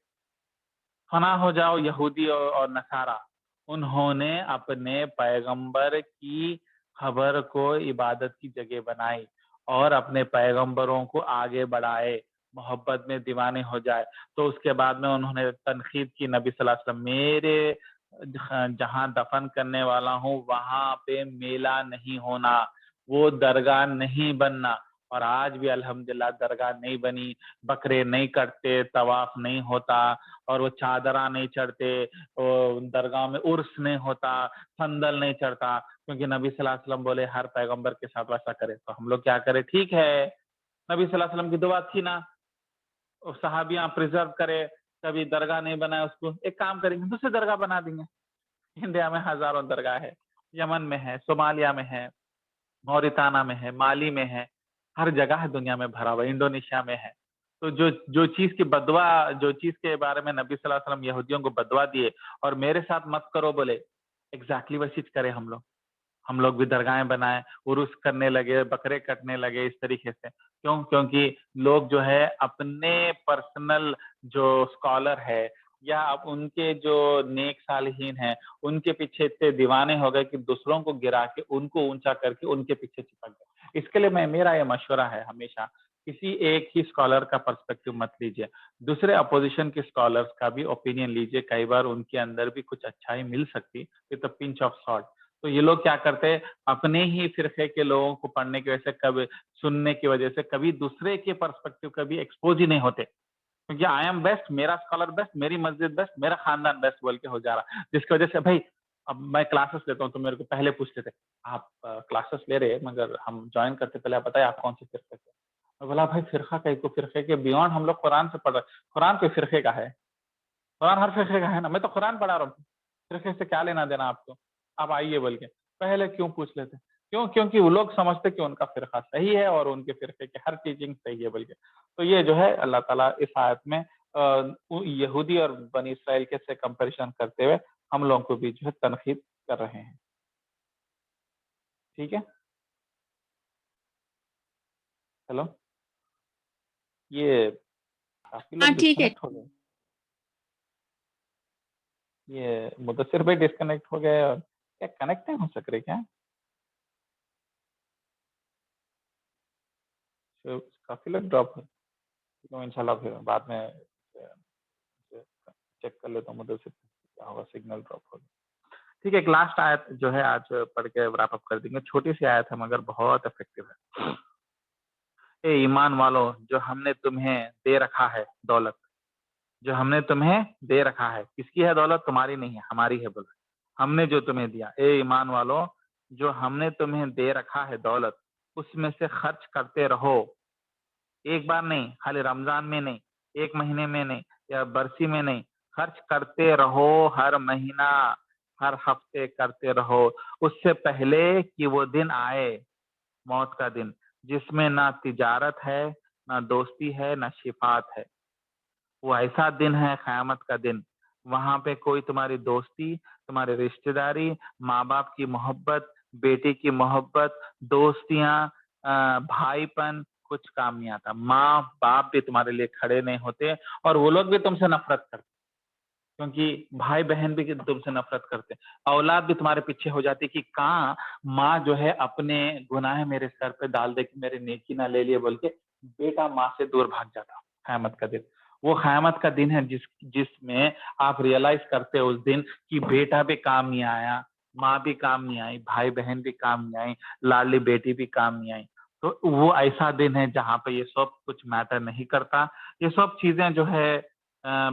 فنا ہو جاؤ یہودی اور نصارہ, انہوں نے اپنے پیغمبر کی خبر کو عبادت کی جگہ بنائی اور اپنے پیغمبروں کو آگے بڑھائے, محبت میں دیوانے ہو جائے. تو اس کے بعد میں انہوں نے تنقید کی, نبی صلی اللہ علیہ وسلم میرے جہاں دفن کرنے والا ہوں وہاں پہ میلہ نہیں ہونا, وہ درگاہ نہیں بننا. اور آج بھی الحمدللہ درگاہ نہیں بنی, بکرے نہیں کٹتے, طواف نہیں ہوتا, اور وہ چادراں نہیں چڑھتے, درگاہ میں عرس نہیں ہوتا, صندل نہیں چڑھتا, کیونکہ نبی صلی اللہ علیہ وسلم بولے ہر پیغمبر کے ساتھ ویسا کرے. تو ہم لوگ کیا کریں, ٹھیک ہے نبی صلی اللہ علیہ وسلم کی دعا تھی نا, صحابیاں پریزرو کرے, کبھی درگاہ نہیں بنائے, اس کو ایک کام کریں گے دوسری درگاہ بنا دیں گے. انڈیا میں ہزاروں درگاہ ہے, یمن میں ہے, صومالیہ میں ہے, موریتانہ میں ہے, مالی میں ہے, ہر جگہ ہے دنیا میں بھرا ہوا, انڈونیشیا میں ہے. تو جو چیز کی بدوا, جو چیز کے بارے میں نبی صلی اللہ علیہ وسلم یہودیوں کو بدوا دیے اور میرے ساتھ مت کرو بولے, ایگزیکٹلی ویسی کرے ہم لوگ بھی درگاہیں بنائے, عرس کرنے لگے, بکرے کٹنے لگے اس طریقے سے. کیوں, کیونکہ لوگ جو ہے اپنے پرسنل جو اسکالر ہے یا اب ان کے جو نیک صالحین ہیں ان کے پیچھے اتنے دیوانے ہو گئے کہ دوسروں کو گرا کے ان کو اونچا کر کے ان کے پیچھے چپک گئے. اس کے لیے میرا یہ مشورہ ہے, ہمیشہ کسی ایک ہی اسکالر کا پرسپیکٹو مت لیجیے, دوسرے اپوزیشن کے اسکالرس کا بھی اوپینین لیجیے, کئی بار ان کے اندر بھی کچھ اچھائی مل سکتی, with a pinch of salt. تو یہ لوگ کیا کرتے ہیں اپنے ہی فرقے کے لوگوں کو پڑھنے کی وجہ سے کبھی سننے کی وجہ سے کبھی دوسرے کے پرسپیکٹو کبھی ایکسپوز ہی نہیں ہوتے، کیونکہ آئی ایم بیسٹ، میرا اسکالر بیسٹ، میری مسجد بیسٹ، میرا خاندان بیسٹ بول کے ہو جا رہا، جس کی وجہ سے بھائی اب میں کلاسز لیتا ہوں تو میرے کو پہلے پوچھتے تھے آپ کلاسز لے رہے مگر ہم جوائن کرتے پہلے آپ بتائیں آپ کون سے فرقے سے؟ میں بولا بھائی فرقہ کئی کو فرقے کے بیونڈ ہم لوگ قرآن سے پڑھ رہے، قرآن کوئی فرقے کا ہے؟ قرآن ہر فرقے کا ہے نا، میں تو قرآن پڑھا رہا ہوں، فرقے سے کیا لینا دینا آپ کو؟ آپ آئیے بول کے پہلے کیوں پوچھ لیتے؟ کیوں؟ کیونکہ وہ لوگ سمجھتے کہ ان کا فرقہ صحیح ہے اور ان کے فرقے کی ہر ٹیچنگ صحیح ہے بول کے. تو یہ جو ہے اللہ تعالیٰ اس آیت میں یہودی اور بنی اسرائیل کے سے کمپیریشن کرتے ہوئے ہم لوگوں کو بھی جو ہے تنقید کر رہے ہیں. ٹھیک ہے، ہیلو، یہ کافی لوگ ٹھیک ہے. ڈسکنیکٹ ہو گئے، یہ مدثر بھائی ڈسکنیکٹ ہو گئے اور کیا کنیکٹ نہیں ہو سک رہے کیا؟ کافی لوگ ڈراپ ہوئے، ان شاء اللہ پھر بعد میں چیک کر لیتا ہوں مدثر کیا ہوگا، سگنل ڈراپ ہو گیا. ٹھیک ہے، ایک لاسٹ آیت جو ہے آج پڑھ کے ریپ اپ کر دیں گے، چھوٹی سی آیت ہے مگر بہت افیکٹو ہے. اے ایمان والو، جو ہم نے تمہیں دے رکھا ہے دولت، جو ہم نے تمہیں دے رکھا ہے، کس کی ہے دولت؟ تمہاری نہیں ہے، ہماری ہے. بول ہم نے جو تمہیں دیا، اے ایمان والو جو ہم نے تمہیں دے رکھا ہے دولت، اس میں سے خرچ کرتے رہو. ایک بار نہیں، خالی رمضان میں نہیں، ایک مہینے میں نہیں، یا برسی میں نہیں، خرچ کرتے رہو، ہر مہینہ ہر ہفتے کرتے رہو، اس سے پہلے کہ وہ دن آئے، موت کا دن، جس میں نہ تجارت ہے، نہ دوستی ہے، نہ شفاعت ہے. وہ ایسا دن ہے قیامت کا دن، وہاں پہ کوئی تمہاری دوستی، تمہاری رشتہ داری، ماں باپ کی محبت، بیٹے کی محبت، دوستیاں، بھائی پن کچھ کام نہیں آتا. ماں باپ بھی تمہارے لیے کھڑے نہیں ہوتے اور وہ لوگ بھی تم سے نفرت کرتے، کیونکہ بھائی بہن بھی تم سے نفرت کرتے، اولاد بھی تمہارے پیچھے ہو جاتی کہ کہاں ماں جو ہے اپنے گناہ میرے سر پہ ڈال دے کہ میرے نیکی نہ لے لیے بول کے بیٹا ماں سے دور بھاگ جاتا. قیامت کا دن وہ قیامت کا دن ہے جس میں آپ ریئلائز کرتے اس دن کہ بیٹا بھی کام نہیں آیا، ماں بھی کام نہیں آئی، بھائی بہن بھی کام نہیں آئی، لاڈلی بیٹی بھی کام نہیں آئی. تو وہ ایسا دن ہے جہاں پہ یہ سب کچھ میٹر نہیں کرتا، یہ سب چیزیں جو ہے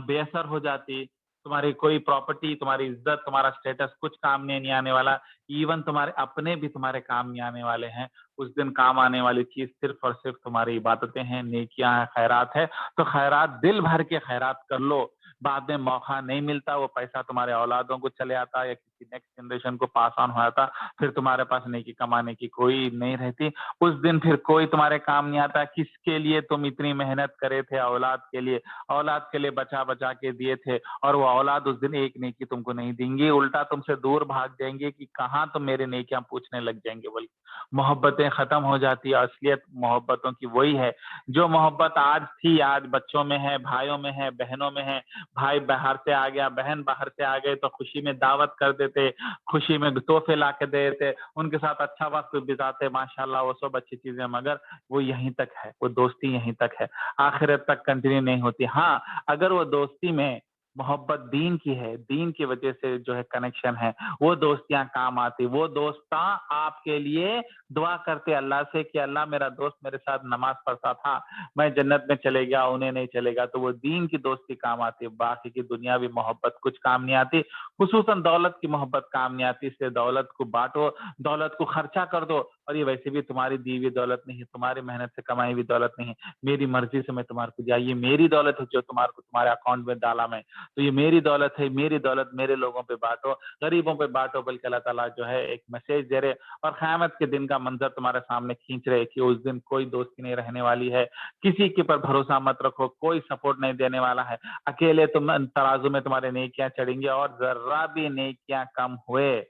بے اثر ہو جاتی. تمہاری کوئی پراپرٹی، تمہاری عزت، تمہارا اسٹیٹس کچھ کام نہیں آنے والا، ایون تمہارے اپنے بھی تمہارے کام نہیں آنے والے ہیں. اس دن کام آنے والی چیز صرف اور صرف تمہاری عبادتیں ہیں، نیکیاں ہیں، خیرات ہے. تو خیرات دل بھر کے خیرات کر لو، بعد میں موقع نہیں ملتا، وہ پیسہ تمہارے اولادوں کو چلے آتا یا کسی نیکسٹ جنریشن کو پاس آن ہو جاتا، پھر تمہارے پاس نیکی کمانے کی کوئی نہیں رہتی. اس دن پھر کوئی تمہارے کام نہیں آتا. کس کے لیے تم اتنی محنت کرے تھے؟ اولاد کے لیے، اولاد کے لیے بچا بچا کے دیے تھے، اور وہ اولاد اس دن ایک نیکی تم کو نہیں دیں گی، الٹا تم سے دور بھاگ جائیں گے کہ کہاں تم میرے نیکیاں پوچھنے لگ جائیں گے. بولے محبتیں ختم ہو جاتی ہے. اصلیت محبتوں کی وہی ہے جو محبت آج تھی آج بچوں میں ہے، بھائیوں میں ہے، بہنوں میں ہے. بھائی باہر سے آ گیا، بہن باہر سے آ گئے تو خوشی میں دعوت کر دیتے، خوشی میں تحفے لا کے دے دیتے، ان کے ساتھ اچھا وقت بتاتے، ماشاءاللہ وہ سب اچھی چیزیں، مگر وہ یہیں تک ہے، وہ دوستی یہیں تک ہے، آخرت تک کنٹینیو نہیں ہوتی. ہاں اگر وہ دوستی میں محبت دین کی ہے، دین کی وجہ سے جو ہے کنیکشن ہے، وہ دوستیاں کام آتی. وہ دوستاں آپ کے لیے دعا کرتے اللہ سے کہ اللہ میرا دوست میرے ساتھ نماز پڑھتا تھا، میں جنت میں چلے گیا، انہیں نہیں چلے گا. تو وہ دین کی دوستی کام آتی، باقی کی دنیاوی محبت کچھ کام نہیں آتی. خصوصاً دولت کی محبت کام نہیں آتی. اس لیے دولت کو بانٹو، دولت کو خرچہ کر دو. اور یہ ویسے بھی تمہاری دی ہوئی دولت نہیں ہے، تمہاری محنت سے کمائی ہوئی دولت نہیں ہے، میری مرضی سے میں تمہارے کو دیا. یہ میری دولت ہے جو تمہارے کو تمہارے اکاؤنٹ میں ڈالا میں، تو یہ میری دولت ہے، میری دولت میرے لوگوں پہ بانٹو، غریبوں پہ بانٹو. بلکہ اللہ تعالیٰ جو ہے ایک میسج دے رہے اور قیامت کے دن کا منظر تمہارے سامنے کھینچ رہے کہ اس دن کوئی دوستی نہیں رہنے والی ہے. کسی کے پر بھروسہ مت رکھو، کوئی سپورٹ نہیں دینے والا ہے. اکیلے تم ترازو میں تمہارے نیکیاں چڑھیں گے، اور ذرا بھی نیکیاں کم ہوئے،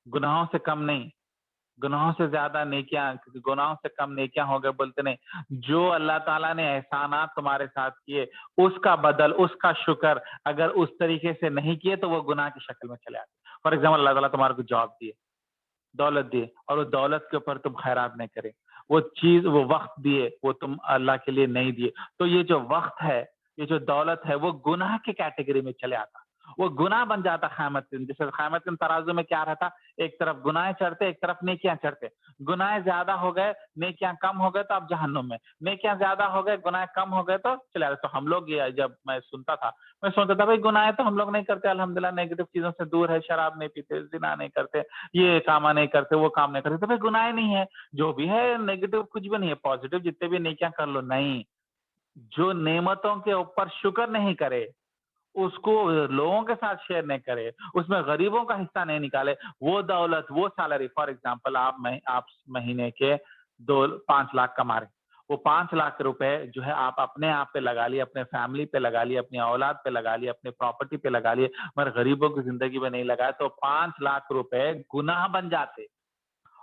گناہوں سے کم نہیں، گناہوں سے زیادہ نیکیاں، گناہوں سے کم نیکیاں ہو گئے بولتے نہیں. جو اللہ تعالیٰ نے احسانات تمہارے ساتھ کیے، اس کا بدل، اس کا شکر اگر اس طریقے سے نہیں کیے تو وہ گناہ کی شکل میں چلے آتے. فار ایگزامپل اللہ تعالیٰ تمہارے کو جاب دیے، دولت دیے، اور اس دولت کے اوپر تم خیرات نہیں کرے، وہ چیز، وہ وقت دیے، وہ تم اللہ کے لیے نہیں دیے، تو یہ جو وقت ہے، یہ جو دولت ہے، وہ گناہ کی کیٹیگری میں چلے آتا. वो गुनाह बन जाता क़यामत के दिन। जैसे क़यामत के दिन तराजू में क्या रहता, एक तरफ गुनाह चढ़ते, एक तरफ नेकियां चढ़ते। गुनाह ज्यादा हो गए, नेकियां कम हो गए तो अब जहन्नुम में, नेकियां ज्यादा हो गए, गुनाह कम हो गए तो चले आए। तो हम लोग ये जब मैं सुनता था, मैं सोचता था भाई गुनाह तो हम लोग नहीं करते, अल्हम्दुलिल्लाह नेगेटिव चीजों से दूर है, शराब नहीं पीते, जिना नहीं करते, ये काम नहीं करते, वो काम नहीं करते, तो भाई गुनाह नहीं है, जो भी है नेगेटिव कुछ भी नहीं है, पॉजिटिव जितने भी नेकियां कर लो। नहीं, जो नेमतों के ऊपर शुक्र नहीं करे, उसको लोगों के साथ शेयर नहीं करे, उसमें गरीबों का हिस्सा नहीं निकाले, वो दौलत, वो सैलरी, फॉर एग्जांपल आप महीने के 5 लाख कमा रहे, वो 5 लाख रुपए जो है आप अपने आप पे लगा लिए, अपने फैमिली पे लगा लिए, अपनी औलाद पे लगा लिए, अपनी प्रॉपर्टी पे लगा लिए, मगर गरीबों की जिंदगी में नहीं लगाए तो 5 लाख रुपए गुनाह बन जाते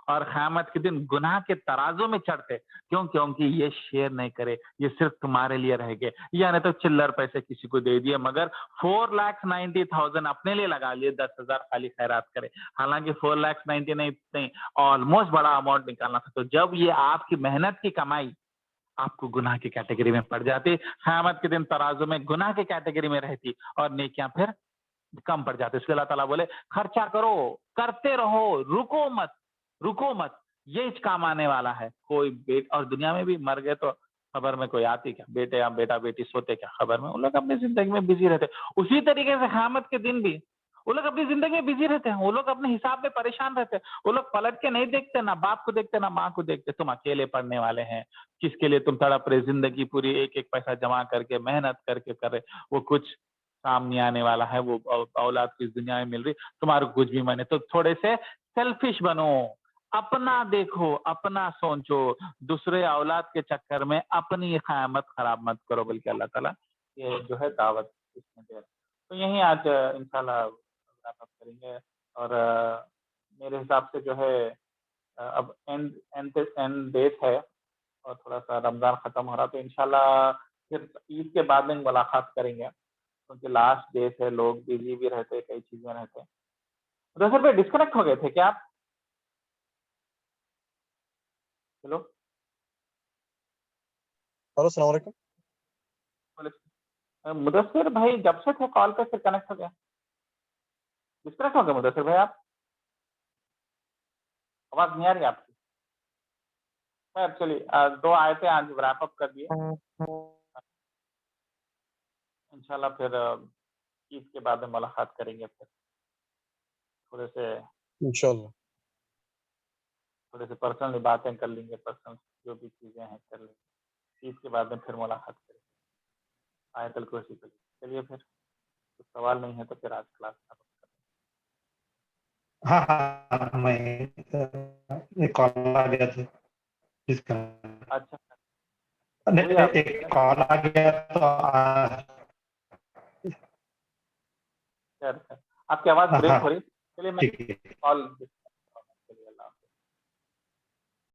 और क़यामत के दिन गुनाह के तराजू में चढ़ते। क्यों? क्योंकि ये शेयर नहीं करे, ये सिर्फ तुम्हारे लिए रहेंगे, यानी तो चिल्लर पैसे किसी को दे दिए, मगर 4,90,000 अपने लिए लगा लिए, 10,000 खाली खैरात करे। हालांकि 4,90,000 नहीं, ऑलमोस्ट बड़ा अमाउंट निकालना था। तो जब ये आपकी मेहनत की कमाई आपको गुनाह की कैटेगरी में पड़ जाती, क़यामत के दिन तराजू में गुनाह की कैटेगरी में रहती और नेकियां फिर कम पड़ जाती। इसलिए अल्लाह ताला बोले खर्चा करो, करते रहो, रुको मत, ये काम आने वाला है। कोई और दुनिया में भी मर गए तो खबर में कोई आती क्या, बेटे या बेटा बेटी सोते क्या खबर में, वो लोग अपनी जिंदगी में बिजी रहते। उसी तरीके से क़यामत के दिन भी वो लोग अपनी जिंदगी में बिजी रहते हैं, वो लोग अपने हिसाब में परेशान रहते हैं, वो लोग पलट के नहीं देखते, ना बाप को देखते, ना माँ को देखते। तुम अकेले पढ़ने वाले हैं, किसके लिए तुम तड़प रहे, जिंदगी पूरी एक एक पैसा जमा करके मेहनत करके कर रहे, वो कुछ काम नहीं आने वाला है, वो औलाद की दुनिया में मिल रही, तुम्हारे कुछ भी माने। तो थोड़े से सेल्फिश बनो, अपना देखो, अपना सोचो, दूसरे औलाद के चक्कर में अपनी क़यामत खराब मत करो, बल्कि अल्लाह ताला ये जो है दावत इसमें दे रहा है। तो यही आज इंशाल्लाह रैप अप करेंगे और मेरे हिसाब से जो है अब एंड डेट है और थोड़ा सा रमजान खत्म हो रहा, तो इंशाल्लाह फिर ईद के बाद में मुलाकात करेंगे, क्योंकि लास्ट डेट है, लोग बिजी भी रहते, कई चीजें रहते। रसर भाई डिस्कनेक्ट हो गए थे क्या आप? हेलो हेलो अस्सलाम वालेकुम। मुदस्सिर भाई जब से थे कॉल पे फिर कनेक्ट हो गया, डिस्कनेक्ट हो गए मुदस्सिर भाई आप? आवाज नहीं आ रही आपकी। चलिए 2 आयतें आज रैप अप कर दिए, इंशाल्लाह फिर ईद के बाद में मुलाकात करेंगे, फिर थोड़े से पर्सनली बातें कर लेंगे, पर्सनल जो भी चीजें हैं कर लेंगे, ईद के बाद में फिर मुलाकात करेंगे, आयतल कुर्सी पे। चलिए फिर कुछ सवाल नहीं है तो फिर आज क्लास खत्म करते हाँ हाँ, मैं एक कॉल आ गया था जिसका हैं। अच्छा नहीं, एक कॉल आ गया तो सर आपकी आवाज ब्रेक हाँ, हो रही, चलिए मैं ठीक है। कॉल